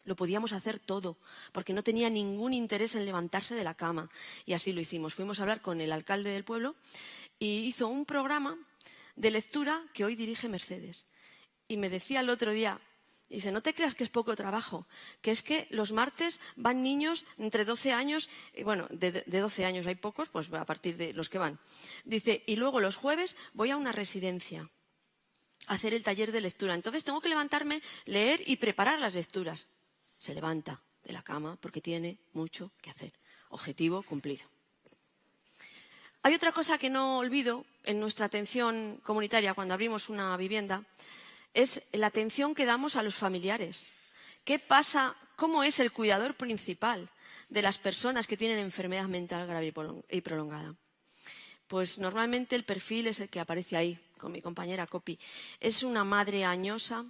Lo podíamos hacer todo, porque no tenía ningún interés en levantarse de la cama. Y así lo hicimos. Fuimos a hablar con el alcalde del pueblo y hizo un programa de lectura que hoy dirige Mercedes. Y me decía el otro día, dice, no te creas que es poco trabajo, que es que los martes van niños entre 12 años, bueno, de 12 años hay pocos, pues a partir de los que van. Dice, y luego los jueves voy a una residencia a hacer el taller de lectura. Entonces tengo que levantarme, leer y preparar las lecturas. Se levanta de la cama porque tiene mucho que hacer. Objetivo cumplido. Hay otra cosa que no olvido en nuestra atención comunitaria cuando abrimos una vivienda, es la atención que damos a los familiares. ¿Qué pasa? ¿Cómo es el cuidador principal de las personas que tienen enfermedad mental grave y prolongada? Pues normalmente el perfil es el que aparece ahí, con mi compañera Copi. Es una madre añosa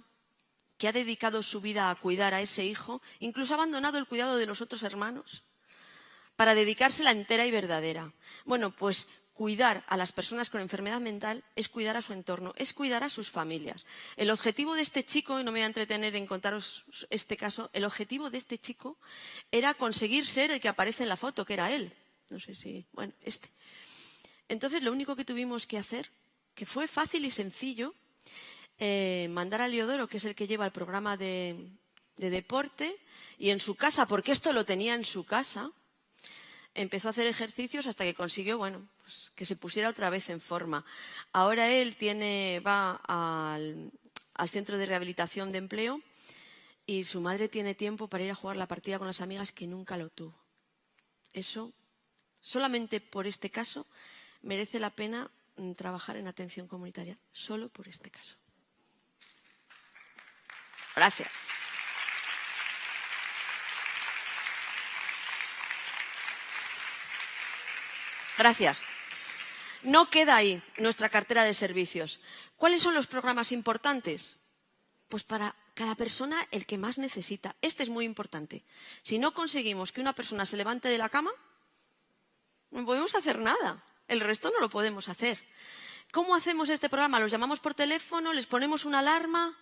que ha dedicado su vida a cuidar a ese hijo, incluso ha abandonado el cuidado de los otros hermanos, para dedicársela entera y verdadera. Bueno, pues cuidar a las personas con enfermedad mental es cuidar a su entorno, es cuidar a sus familias. El objetivo de este chico, y no me voy a entretener en contaros este caso, el objetivo de este chico era conseguir ser el que aparece en la foto, que era él. No sé si, bueno, este. Entonces lo único que tuvimos que hacer, que fue fácil y sencillo, mandar a Leodoro, que es el que lleva el programa de deporte, y en su casa, porque esto lo tenía en su casa, empezó a hacer ejercicios hasta que consiguió, bueno, pues que se pusiera otra vez en forma. Ahora él va al centro de rehabilitación de empleo y su madre tiene tiempo para ir a jugar la partida con las amigas, que nunca lo tuvo. Eso, solamente por este caso, merece la pena trabajar en atención comunitaria. Solo por este caso. Gracias. Gracias. No queda ahí nuestra cartera de servicios. ¿Cuáles son los programas importantes? Pues para cada persona el que más necesita. Este es muy importante. Si no conseguimos que una persona se levante de la cama, no podemos hacer nada. El resto no lo podemos hacer. ¿Cómo hacemos este programa? ¿Los llamamos por teléfono? ¿Les ponemos una alarma?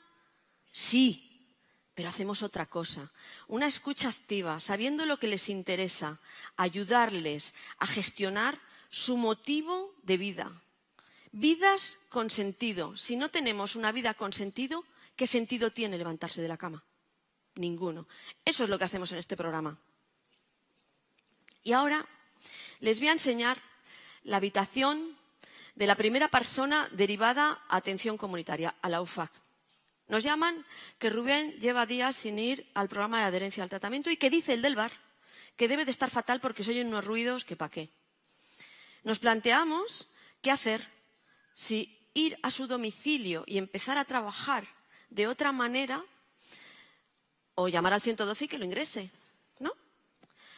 Sí, pero hacemos otra cosa. Una escucha activa, sabiendo lo que les interesa, ayudarles a gestionar su motivo de vida. Vidas con sentido. Si no tenemos una vida con sentido, ¿qué sentido tiene levantarse de la cama? Ninguno. Eso es lo que hacemos en este programa. Y ahora les voy a enseñar la habitación de la primera persona derivada a atención comunitaria, a la UFAC. Nos llaman que Rubén lleva días sin ir al programa de adherencia al tratamiento y que dice el del bar que debe de estar fatal porque se oyen unos ruidos que pa' qué. Nos planteamos qué hacer, si ir a su domicilio y empezar a trabajar de otra manera o llamar al 112 y que lo ingrese, ¿no?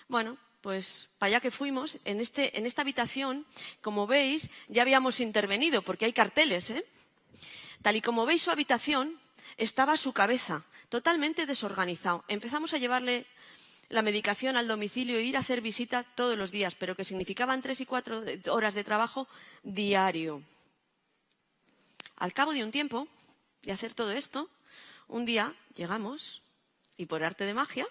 Bueno, pues para allá que fuimos, en esta habitación, como veis, ya habíamos intervenido porque hay carteles, ¿eh? Tal y como veis su habitación, estaba su cabeza totalmente desorganizado. Empezamos a llevarle la medicación al domicilio e ir a hacer visita todos los días, pero que significaban 3 y 4 horas de trabajo diario. Al cabo de un tiempo de hacer todo esto, un día llegamos y por arte de magia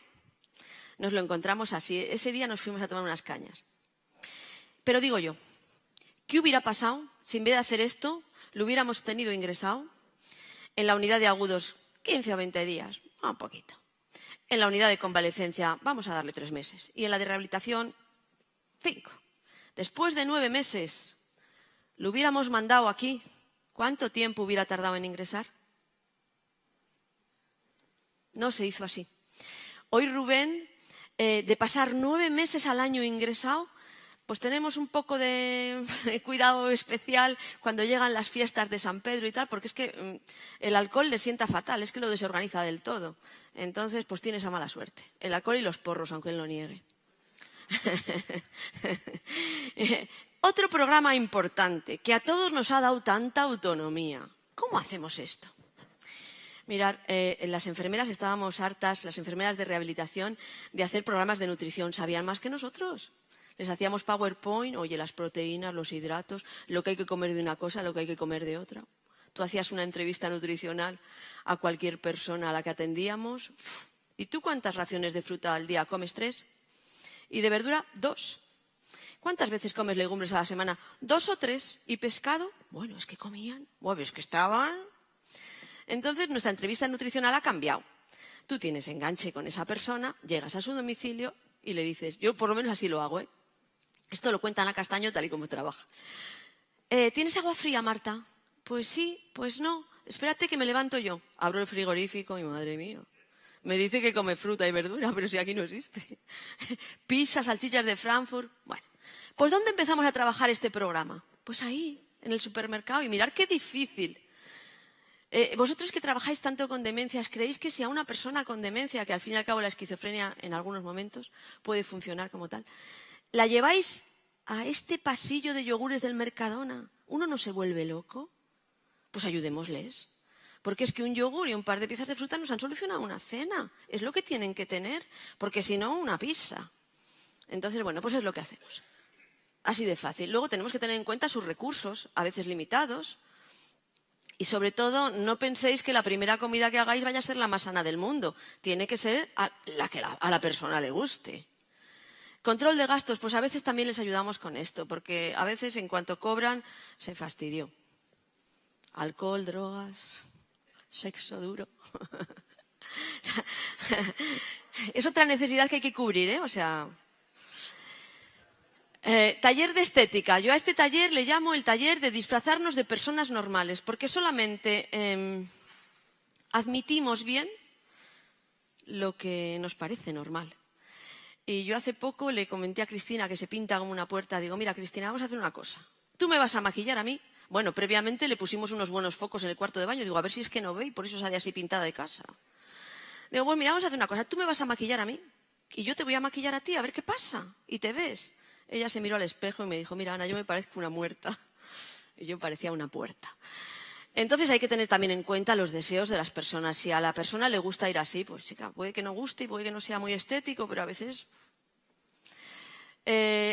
nos lo encontramos así. Ese día nos fuimos a tomar unas cañas. Pero digo yo, ¿qué hubiera pasado si en vez de hacer esto lo hubiéramos tenido ingresado en la unidad de agudos 15 o 20 días? Un poquito. En la unidad de convalecencia vamos a darle 3 meses. Y en la de rehabilitación, 5. Después de 9 meses, lo hubiéramos mandado aquí. ¿Cuánto tiempo hubiera tardado en ingresar? No se hizo así. Hoy Rubén, de pasar 9 meses al año ingresado, pues tenemos un poco de cuidado especial cuando llegan las fiestas de San Pedro y tal, porque es que el alcohol le sienta fatal, es que lo desorganiza del todo. Entonces, pues tiene esa mala suerte. El alcohol y los porros, aunque él lo niegue. Otro programa importante que a todos nos ha dado tanta autonomía. ¿Cómo hacemos esto? Mirad, las enfermeras estábamos hartas, las enfermeras de rehabilitación, de hacer programas de nutrición. Sabían más que nosotros. Les hacíamos PowerPoint, oye, las proteínas, los hidratos, lo que hay que comer de una cosa, lo que hay que comer de otra. Tú hacías una entrevista nutricional a cualquier persona a la que atendíamos. ¿Y tú cuántas raciones de fruta al día comes? 3. ¿Y de verdura? 2. ¿Cuántas veces comes legumbres a la semana? 2 o 3. ¿Y pescado? Bueno, es que comían. Bueno, es que estaban. Entonces, nuestra entrevista nutricional ha cambiado. Tú tienes enganche con esa persona, llegas a su domicilio y le dices, yo por lo menos así lo hago, ¿eh? Esto lo cuenta Ana Castaño tal y como trabaja. ¿Tienes agua fría, Marta? Pues sí, pues no. Espérate que me levanto yo. Abro el frigorífico y madre mía. Me dice que come fruta y verdura, pero si aquí no existe. Pizza, salchichas de Frankfurt. Bueno, pues ¿dónde empezamos a trabajar este programa? Pues ahí, en el supermercado. Y mirad qué difícil. Vosotros que trabajáis tanto con demencias, ¿creéis que si a una persona con demencia, que al fin y al cabo la esquizofrenia en algunos momentos puede funcionar como tal, la lleváis a este pasillo de yogures del Mercadona, ¿uno no se vuelve loco? Pues ayudémosles. Porque es que un yogur y un par de piezas de fruta nos han solucionado una cena. Es lo que tienen que tener, porque si no, una pizza. Entonces, bueno, pues es lo que hacemos. Así de fácil. Luego tenemos que tener en cuenta sus recursos, a veces limitados. Y sobre todo, no penséis que la primera comida que hagáis vaya a ser la más sana del mundo. Tiene que ser la que a la persona le guste. Control de gastos, pues a veces también les ayudamos con esto, porque a veces en cuanto cobran, se fastidió. Alcohol, drogas, sexo duro. Es otra necesidad que hay que cubrir, ¿eh? O sea... taller de estética. Yo a este taller le llamo el taller de disfrazarnos de personas normales, porque solamente admitimos bien lo que nos parece normal. Y yo hace poco le comenté a Cristina, que se pinta como una puerta, digo, mira, Cristina, vamos a hacer una cosa. Tú me vas a maquillar a mí. Bueno, previamente le pusimos unos buenos focos en el cuarto de baño. Digo, a ver si es que no ve y por eso sale así pintada de casa. Digo, bueno, mira, vamos a hacer una cosa. Tú me vas a maquillar a mí y yo te voy a maquillar a ti, a ver qué pasa. Y te ves. Ella se miró al espejo y me dijo, mira, Ana, yo me parezco una muerta. Y yo parecía una puerta. Entonces hay que tener también en cuenta los deseos de las personas. Si a la persona le gusta ir así, pues chica, puede que no guste y puede que no sea muy estético, pero a veces...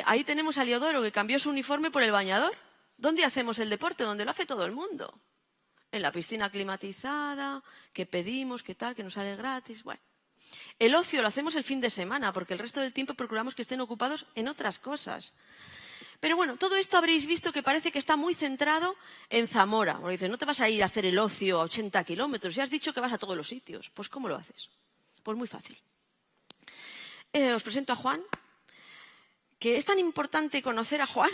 ahí tenemos a Liodoro, que cambió su uniforme por el bañador. ¿Dónde hacemos el deporte? Donde lo hace todo el mundo. En la piscina climatizada, que pedimos, que tal, que nos sale gratis, bueno. El ocio lo hacemos el fin de semana, porque el resto del tiempo procuramos que estén ocupados en otras cosas. Pero bueno, todo esto habréis visto que parece que está muy centrado en Zamora. Porque dices, no te vas a ir a hacer el ocio a 80 kilómetros, ya has dicho que vas a todos los sitios. Pues ¿cómo lo haces? Pues muy fácil. Os presento a Juan, que es tan importante conocer a Juan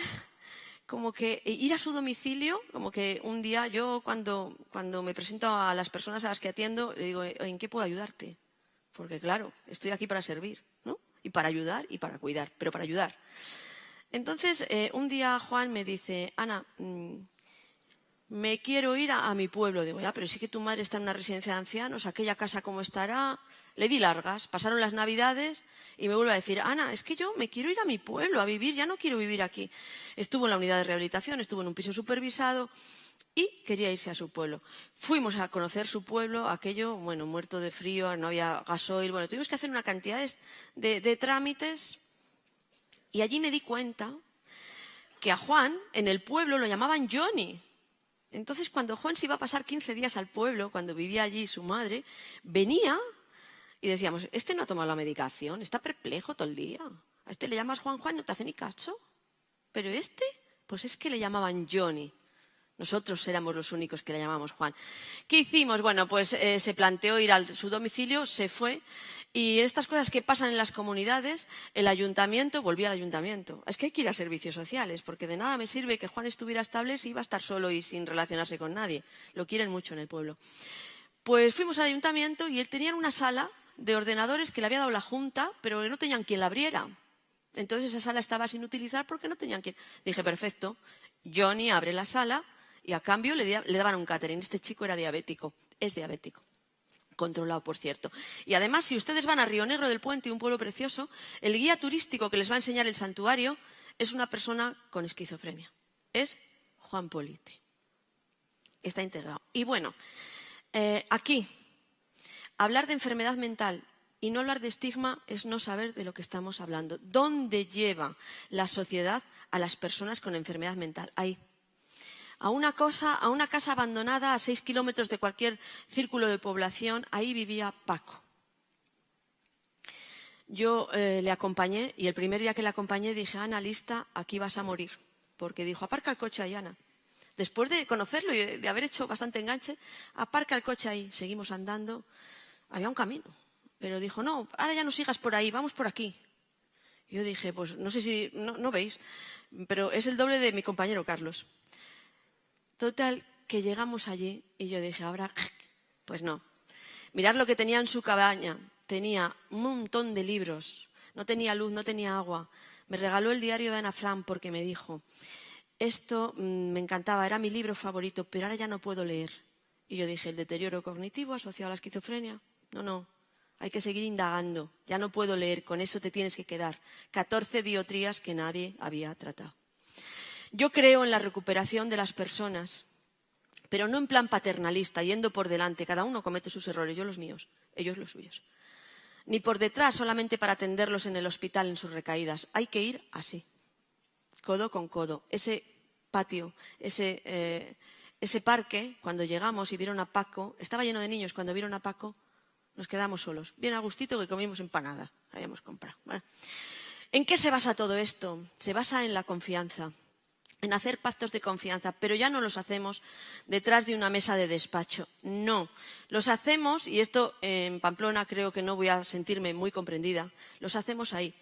como que ir a su domicilio, como que un día yo cuando me presento a las personas a las que atiendo, le digo, ¿en qué puedo ayudarte? Porque claro, estoy aquí para servir, ¿no? y para ayudar y para cuidar, pero para ayudar. Entonces, un día Juan me dice, Ana, me quiero ir a mi pueblo. Digo, ya, pero sí que tu madre está en una residencia de ancianos, aquella casa cómo estará. Le di largas, pasaron las Navidades y me vuelve a decir, Ana, es que yo me quiero ir a mi pueblo a vivir, ya no quiero vivir aquí. Estuvo en la unidad de rehabilitación, estuvo en un piso supervisado y quería irse a su pueblo. Fuimos a conocer su pueblo, aquello, bueno, muerto de frío, no había gasoil, bueno, tuvimos que hacer una cantidad de trámites y allí me di cuenta que a Juan en el pueblo lo llamaban Johnny. Entonces, cuando Juan se iba a pasar 15 días al pueblo, cuando vivía allí su madre, venía y decíamos, este no ha tomado la medicación, está perplejo todo el día. A este le llamas Juan, no te hace ni caso. Pero este, pues es que le llamaban Johnny. Nosotros éramos los únicos que le llamamos Juan. ¿Qué hicimos? Bueno, pues se planteó ir a su domicilio, se fue. Y estas cosas que pasan en las comunidades, el ayuntamiento, volví al ayuntamiento. Es que hay que ir a servicios sociales, porque de nada me sirve que Juan estuviera estable si iba a estar solo y sin relacionarse con nadie. Lo quieren mucho en el pueblo. Pues fuimos al ayuntamiento y él tenía una sala de ordenadores que le había dado la Junta, pero que no tenían quien la abriera. Entonces esa sala estaba sin utilizar porque no tenían quien. Dije, perfecto, Johnny abre la sala y a cambio le daban un catering. Este chico era diabético, es diabético. Controlado, por cierto. Y además, si ustedes van a Río Negro del Puente, un pueblo precioso, el guía turístico que les va a enseñar el santuario es una persona con esquizofrenia. Es Juan Polite. Está integrado. Y bueno, aquí, hablar de enfermedad mental y no hablar de estigma es no saber de lo que estamos hablando. ¿Dónde lleva la sociedad a las personas con enfermedad mental? Ahí. A una casa abandonada a 6 kilómetros de cualquier círculo de población, ahí vivía Paco. Yo le acompañé y el primer día que le acompañé dije, Ana, lista, aquí vas a morir. Porque dijo, aparca el coche ahí, Ana. Después de conocerlo y de haber hecho bastante enganche, aparca el coche ahí. Seguimos andando. Había un camino. Pero dijo, no, ahora ya no sigas por ahí, vamos por aquí. Y yo dije, pues no sé si, no veis, pero es el doble de mi compañero Carlos. Total, que llegamos allí y yo dije, ahora, pues no. Mirad lo que tenía en su cabaña. Tenía un montón de libros. No tenía luz, no tenía agua. Me regaló el diario de Ana Frank porque me dijo, esto me encantaba, era mi libro favorito, pero ahora ya no puedo leer. Y yo dije, ¿el deterioro cognitivo asociado a la esquizofrenia? No. Hay que seguir indagando. Ya no puedo leer, con eso te tienes que quedar. 14 diotrías que nadie había tratado. Yo creo en la recuperación de las personas, pero no en plan paternalista, yendo por delante. Cada uno comete sus errores, yo los míos, ellos los suyos. Ni por detrás, solamente para atenderlos en el hospital en sus recaídas. Hay que ir así, codo con codo. Ese patio, ese parque, cuando llegamos y vieron a Paco, estaba lleno de niños. Cuando vieron a Paco, nos quedamos solos. Bien a gustito que comimos empanada, habíamos comprado. ¿Vale? ¿En qué se basa todo esto? Se basa en la confianza. En hacer pactos de confianza, pero ya no los hacemos detrás de una mesa de despacho. No, los hacemos, y esto en Pamplona creo que no voy a sentirme muy comprendida, los hacemos ahí.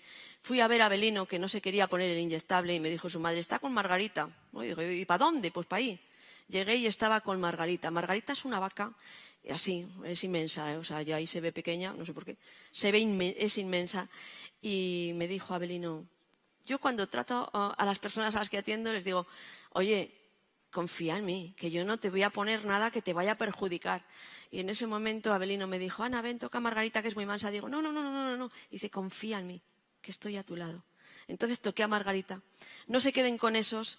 Fui a ver a Belino, que no se quería poner el inyectable, y me dijo su madre, está con Margarita. ¿Y para dónde? Pues para ahí. Llegué y estaba con Margarita. Margarita es una vaca, así, es inmensa, o sea, ya ahí se ve pequeña, no sé por qué, es inmensa, y me dijo a Belino, yo cuando trato a las personas a las que atiendo les digo, oye, confía en mí, que yo no te voy a poner nada que te vaya a perjudicar. Y en ese momento Abelino me dijo, Ana, ven, toca a Margarita, que es muy mansa. Digo, no. Dice, confía en mí, que estoy a tu lado. Entonces toqué a Margarita. No se queden con esos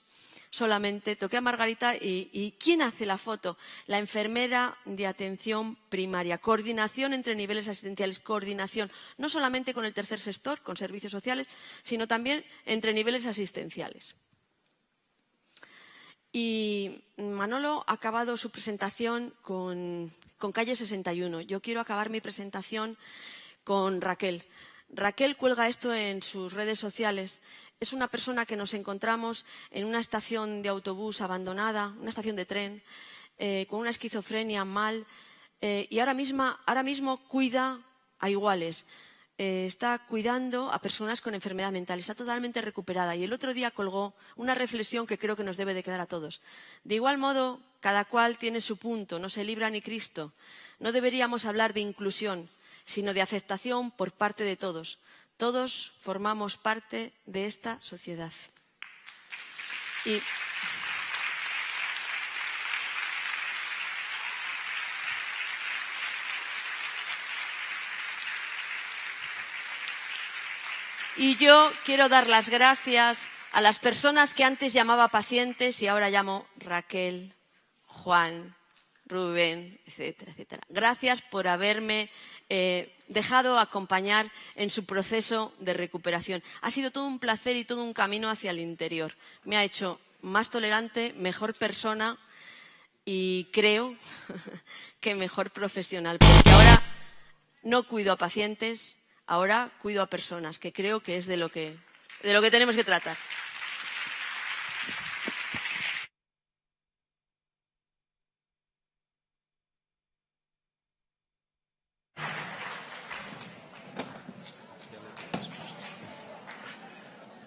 solamente. Toqué a Margarita y ¿quién hace la foto? La enfermera de atención primaria. Coordinación entre niveles asistenciales. Coordinación no solamente con el tercer sector, con servicios sociales, sino también entre niveles asistenciales. Y Manolo ha acabado su presentación con Calle 61. Yo quiero acabar mi presentación con Raquel. Raquel cuelga esto en sus redes sociales. Es una persona que nos encontramos en una estación de autobús abandonada, una estación de tren, con una esquizofrenia mal, y ahora mismo cuida a iguales. Está cuidando a personas con enfermedad mental, está totalmente recuperada. Y el otro día colgó una reflexión que creo que nos debe de quedar a todos. De igual modo, cada cual tiene su punto, no se libra ni Cristo. No deberíamos hablar de inclusión, sino de aceptación por parte de todos. Todos formamos parte de esta sociedad. Y yo quiero dar las gracias a las personas que antes llamaba pacientes y ahora llamo Raquel, Juan, Rubén, etcétera, etcétera. Gracias por haberme dejado acompañar en su proceso de recuperación. Ha sido todo un placer y todo un camino hacia el interior. Me ha hecho más tolerante, mejor persona y creo que mejor profesional. Porque ahora no cuido a pacientes, ahora cuido a personas, que creo que es de lo que tenemos que tratar.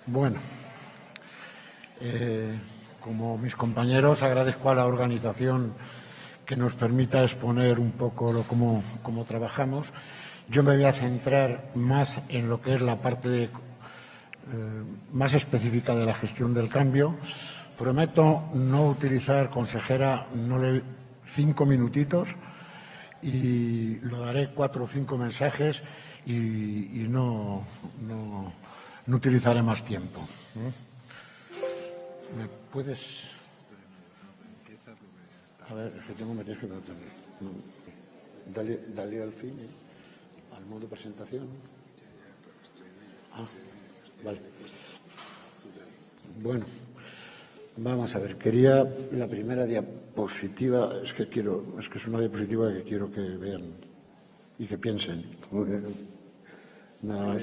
Bueno, como mis compañeros, agradezco a la organización que nos permita exponer un poco cómo trabajamos. Yo me voy a centrar más en lo que es la parte más específica de la gestión del cambio. Prometo no utilizar, consejera, 5 minutitos y lo daré 4 o 5 mensajes y no utilizaré más tiempo. ¿Me puedes...? A ver, es que tengo que meter... Dale al fin, al modo presentación. Ah, vale. Bueno, vamos a ver. Quería la primera diapositiva, es que es una diapositiva que quiero que vean y que piensen. Nada más.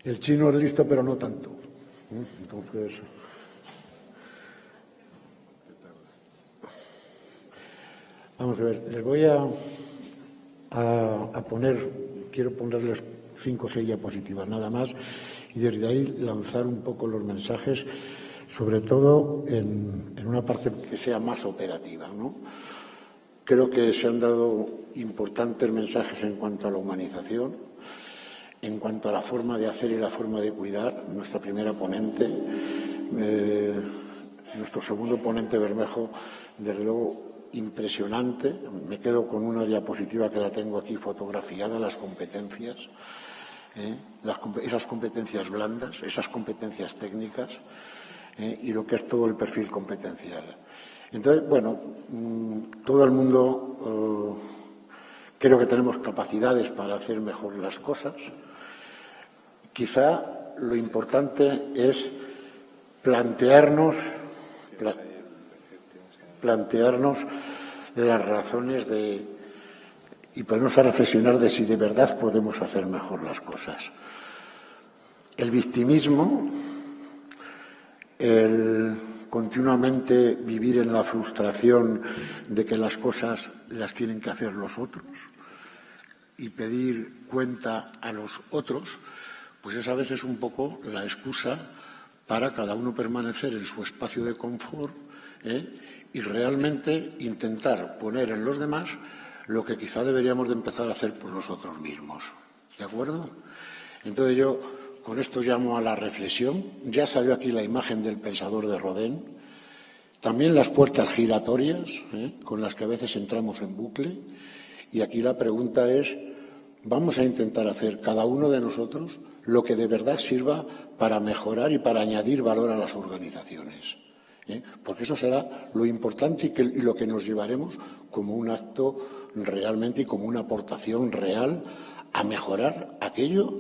El chino es listo, pero no tanto. Entonces, vamos a ver, les voy a quiero ponerles 5 o 6 diapositivas nada más y desde ahí lanzar un poco los mensajes, sobre todo en una parte que sea más operativa, ¿no? Creo que se han dado importantes mensajes en cuanto a la humanización, en cuanto a la forma de hacer y la forma de cuidar. Nuestra primera ponente, nuestro segundo ponente, Bermejo, desde luego impresionante. Me quedo con una diapositiva que la tengo aquí fotografiada, las competencias, esas competencias blandas, esas competencias técnicas y lo que es todo el perfil competencial. Entonces, bueno, todo el mundo creo que tenemos capacidades para hacer mejor las cosas. Quizá lo importante es plantearnos las razones y ponernos a reflexionar de si de verdad podemos hacer mejor las cosas. El victimismo, el continuamente vivir en la frustración de que las cosas las tienen que hacer los otros y pedir cuenta a los otros, pues es a veces un poco la excusa para cada uno permanecer en su espacio de confort y realmente intentar poner en los demás lo que quizá deberíamos de empezar a hacer por nosotros mismos. ¿De acuerdo? Entonces yo con esto llamo a la reflexión. Ya salió aquí la imagen del pensador de Rodin. También las puertas giratorias, con las que a veces entramos en bucle. Y aquí la pregunta es, vamos a intentar hacer cada uno de nosotros lo que de verdad sirva para mejorar y para añadir valor a las organizaciones. Porque eso será lo importante y lo que nos llevaremos como un acto realmente y como una aportación real a mejorar aquello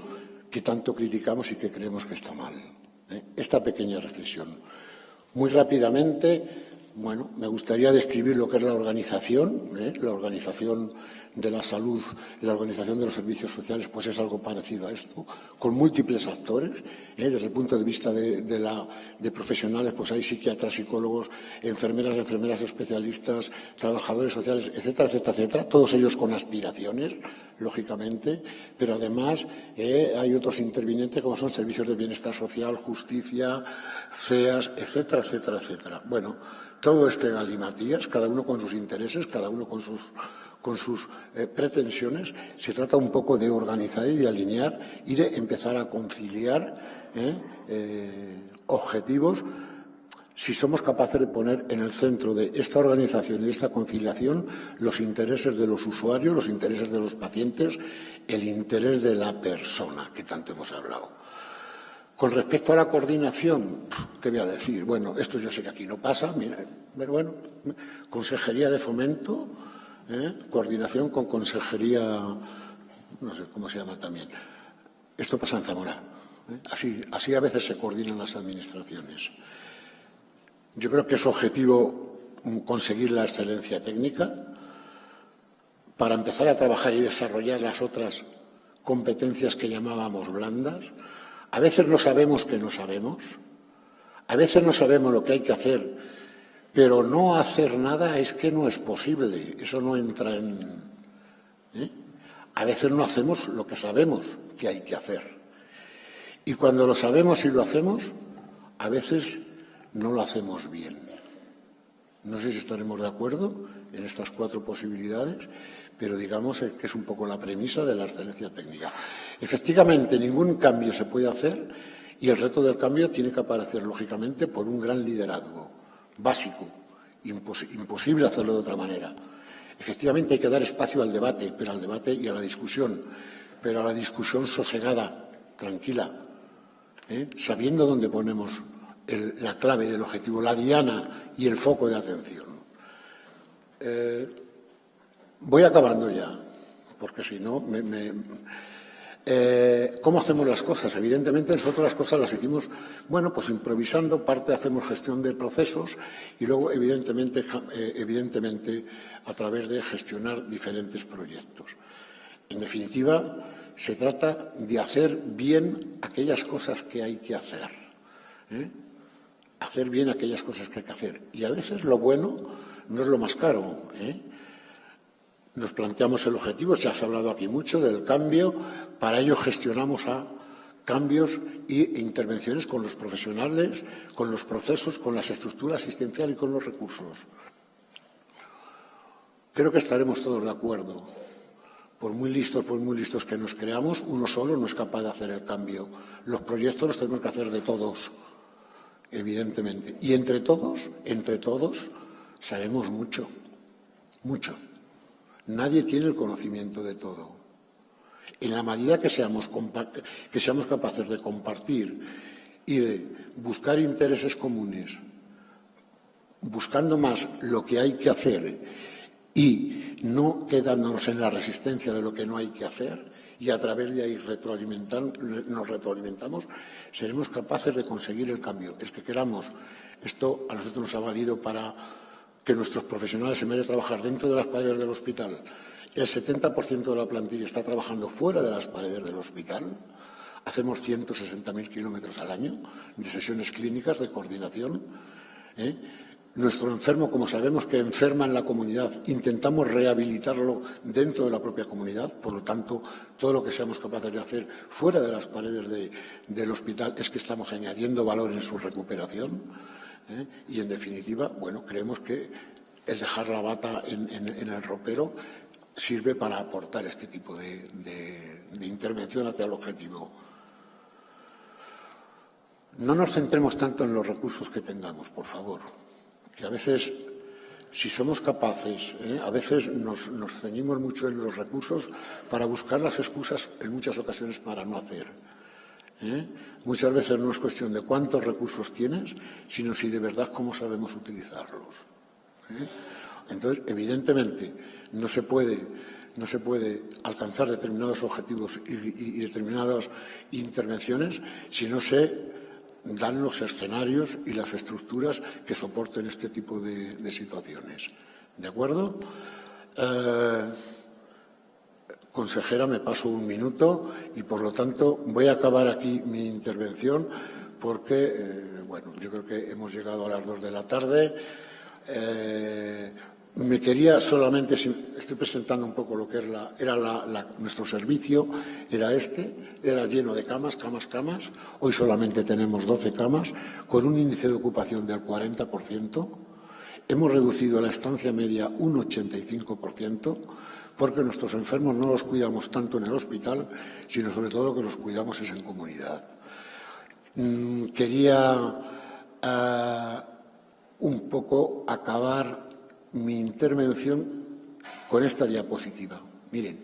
que tanto criticamos y que creemos que está mal. Esta pequeña reflexión. Muy rápidamente, bueno, me gustaría describir lo que es la organización de la salud, la organización de los servicios sociales, pues es algo parecido a esto, con múltiples actores, desde el punto de vista de profesionales, pues hay psiquiatras, psicólogos, enfermeras especialistas, trabajadores sociales, etcétera, etcétera, etcétera, todos ellos con aspiraciones, lógicamente, pero además hay otros intervinientes como son servicios de bienestar social, justicia, CEAS, etcétera, etcétera, etcétera. Bueno, todo este galimatías, cada uno con sus intereses, cada uno con con sus pretensiones, se trata un poco de organizar y de alinear y de empezar a conciliar objetivos. Si somos capaces de poner en el centro de esta organización y de esta conciliación los intereses de los usuarios, los intereses de los pacientes, el interés de la persona, que tanto hemos hablado. Con respecto a la coordinación, ¿qué voy a decir? Bueno, esto yo sé que aquí no pasa, mira, pero bueno, Consejería de Fomento, coordinación con Consejería, no sé cómo se llama también. Esto pasa en Zamora. Así a veces se coordinan las administraciones. Yo creo que es objetivo conseguir la excelencia técnica para empezar a trabajar y desarrollar las otras competencias que llamábamos blandas. A veces no sabemos que no sabemos, a veces no sabemos lo que hay que hacer, pero no hacer nada es que no es posible, eso no entra en... A veces no hacemos lo que sabemos que hay que hacer. Y cuando lo sabemos y lo hacemos, a veces no lo hacemos bien. No sé si estaremos de acuerdo en estas 4 posibilidades, pero digamos que es un poco la premisa de la excelencia técnica. Efectivamente, ningún cambio se puede hacer y el reto del cambio tiene que aparecer, lógicamente, por un gran liderazgo básico. Imposible hacerlo de otra manera. Efectivamente, hay que dar espacio al debate, pero al debate y a la discusión, pero a la discusión sosegada, tranquila, sabiendo dónde ponemos la clave del objetivo, la diana y el foco de atención. Voy acabando ya, porque si no ¿cómo hacemos las cosas? Evidentemente nosotros las cosas las hicimos, bueno, pues improvisando, parte hacemos gestión de procesos y luego evidentemente a través de gestionar diferentes proyectos. En definitiva, se trata de hacer bien aquellas cosas que hay que hacer. Hacer bien aquellas cosas que hay que hacer. Y a veces lo bueno no es lo más caro. Nos planteamos el objetivo, se ha hablado aquí mucho del cambio, para ello gestionamos a cambios e intervenciones con los profesionales, con los procesos, con las estructuras asistenciales y con los recursos. Creo que estaremos todos de acuerdo. Por muy listos que nos creamos, uno solo no es capaz de hacer el cambio. Los proyectos los tenemos que hacer de todos, evidentemente. Y entre todos, sabemos mucho, mucho. Nadie tiene el conocimiento de todo. En la medida que seamos capaces de compartir y de buscar intereses comunes, buscando más lo que hay que hacer y no quedándonos en la resistencia de lo que no hay que hacer, y a través de ahí nos retroalimentamos, seremos capaces de conseguir el cambio. El que queramos. Esto a nosotros nos ha valido para que nuestros profesionales, en vez de trabajar dentro de las paredes del hospital, el 70% de la plantilla está trabajando fuera de las paredes del hospital. Hacemos 160.000 kilómetros al año de sesiones clínicas de coordinación. Nuestro enfermo, como sabemos que enferma en la comunidad, intentamos rehabilitarlo dentro de la propia comunidad. Por lo tanto, todo lo que seamos capaces de hacer fuera de las paredes del hospital es que estamos añadiendo valor en su recuperación. Y, en definitiva, bueno, creemos que el dejar la bata en el ropero sirve para aportar este tipo de intervención hacia el objetivo. No nos centremos tanto en los recursos que tengamos, por favor, que a veces, si somos capaces, a veces nos ceñimos mucho en los recursos para buscar las excusas en muchas ocasiones para no hacer. Muchas veces no es cuestión de cuántos recursos tienes, sino si de verdad cómo sabemos utilizarlos. Entonces, evidentemente, no se puede alcanzar determinados objetivos y determinadas intervenciones si no se dan los escenarios y las estructuras que soporten este tipo de situaciones. ¿De acuerdo? Consejera, me paso un minuto y, por lo tanto, voy a acabar aquí mi intervención porque, bueno, yo creo que hemos llegado a las 2 de la tarde. Me quería solamente, estoy presentando un poco lo que era nuestro servicio, era lleno de camas. Hoy solamente tenemos 12 camas, con un índice de ocupación del 40%. Hemos reducido la estancia media un 85%, porque nuestros enfermos no los cuidamos tanto en el hospital, sino sobre todo lo que los cuidamos es en comunidad. Quería un poco acabar mi intervención con esta diapositiva. Miren,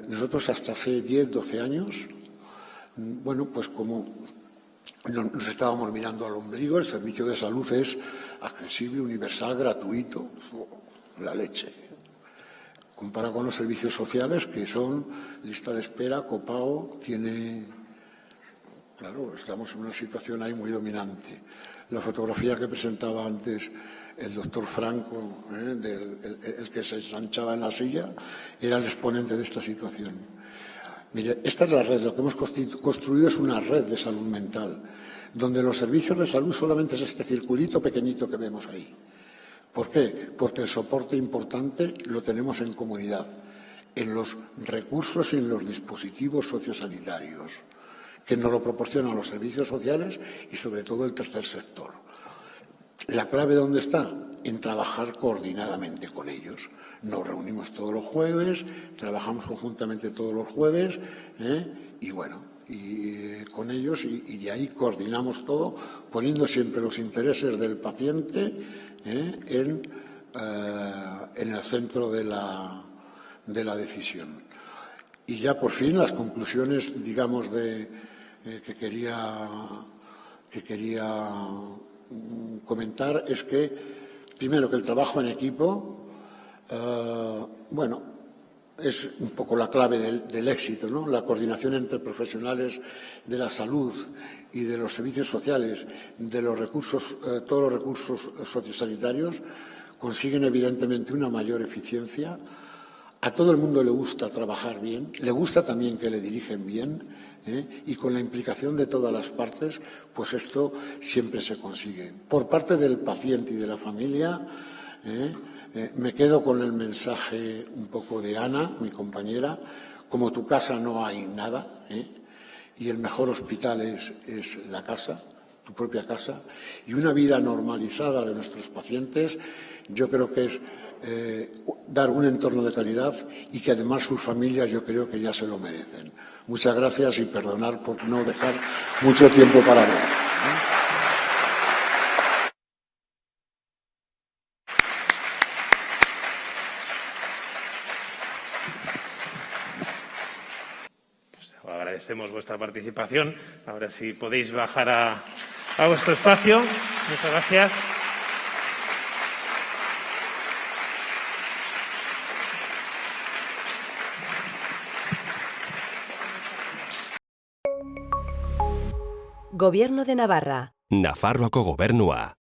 nosotros hasta hace 10, 12 años, bueno, pues como nos estábamos mirando al ombligo, el servicio de salud es accesible, universal, gratuito, la leche. Compara con los servicios sociales, que son lista de espera, copago, claro, estamos en una situación ahí muy dominante. La fotografía que presentaba antes el doctor Franco, el que se ensanchaba en la silla, era el exponente de esta situación. Mire, esta es la red, lo que hemos construido es una red de salud mental, donde los servicios de salud solamente es este circulito pequeñito que vemos ahí. ¿Por qué? Porque el soporte importante lo tenemos en comunidad, en los recursos y en los dispositivos sociosanitarios, que nos lo proporcionan los servicios sociales y sobre todo el tercer sector. ¿La clave dónde está? En trabajar coordinadamente con ellos. Nos reunimos todos los jueves, trabajamos conjuntamente todos los jueves y con ellos y de ahí coordinamos todo, poniendo siempre los intereses del paciente en el centro de la decisión. Y ya por fin las conclusiones, digamos, que quería comentar es que, primero, que el trabajo en equipo, es un poco la clave del éxito, ¿no? La coordinación entre profesionales de la salud y de los servicios sociales, de los recursos, todos los recursos sociosanitarios, consiguen evidentemente una mayor eficiencia. A todo el mundo le gusta trabajar bien, le gusta también que le dirigen bien, y con la implicación de todas las partes, pues esto siempre se consigue. Por parte del paciente y de la familia, me quedo con el mensaje un poco de Ana, mi compañera: como tu casa no hay nada, y el mejor hospital es la casa, tu propia casa, y una vida normalizada de nuestros pacientes, yo creo que es dar un entorno de calidad y que además sus familias yo creo que ya se lo merecen. Muchas gracias y perdonar por no dejar mucho tiempo para hablar. Pues agradecemos vuestra participación. Ahora sí podéis bajar a vuestro espacio. Muchas gracias. Gobierno de Navarra. Nafarroako gobernua.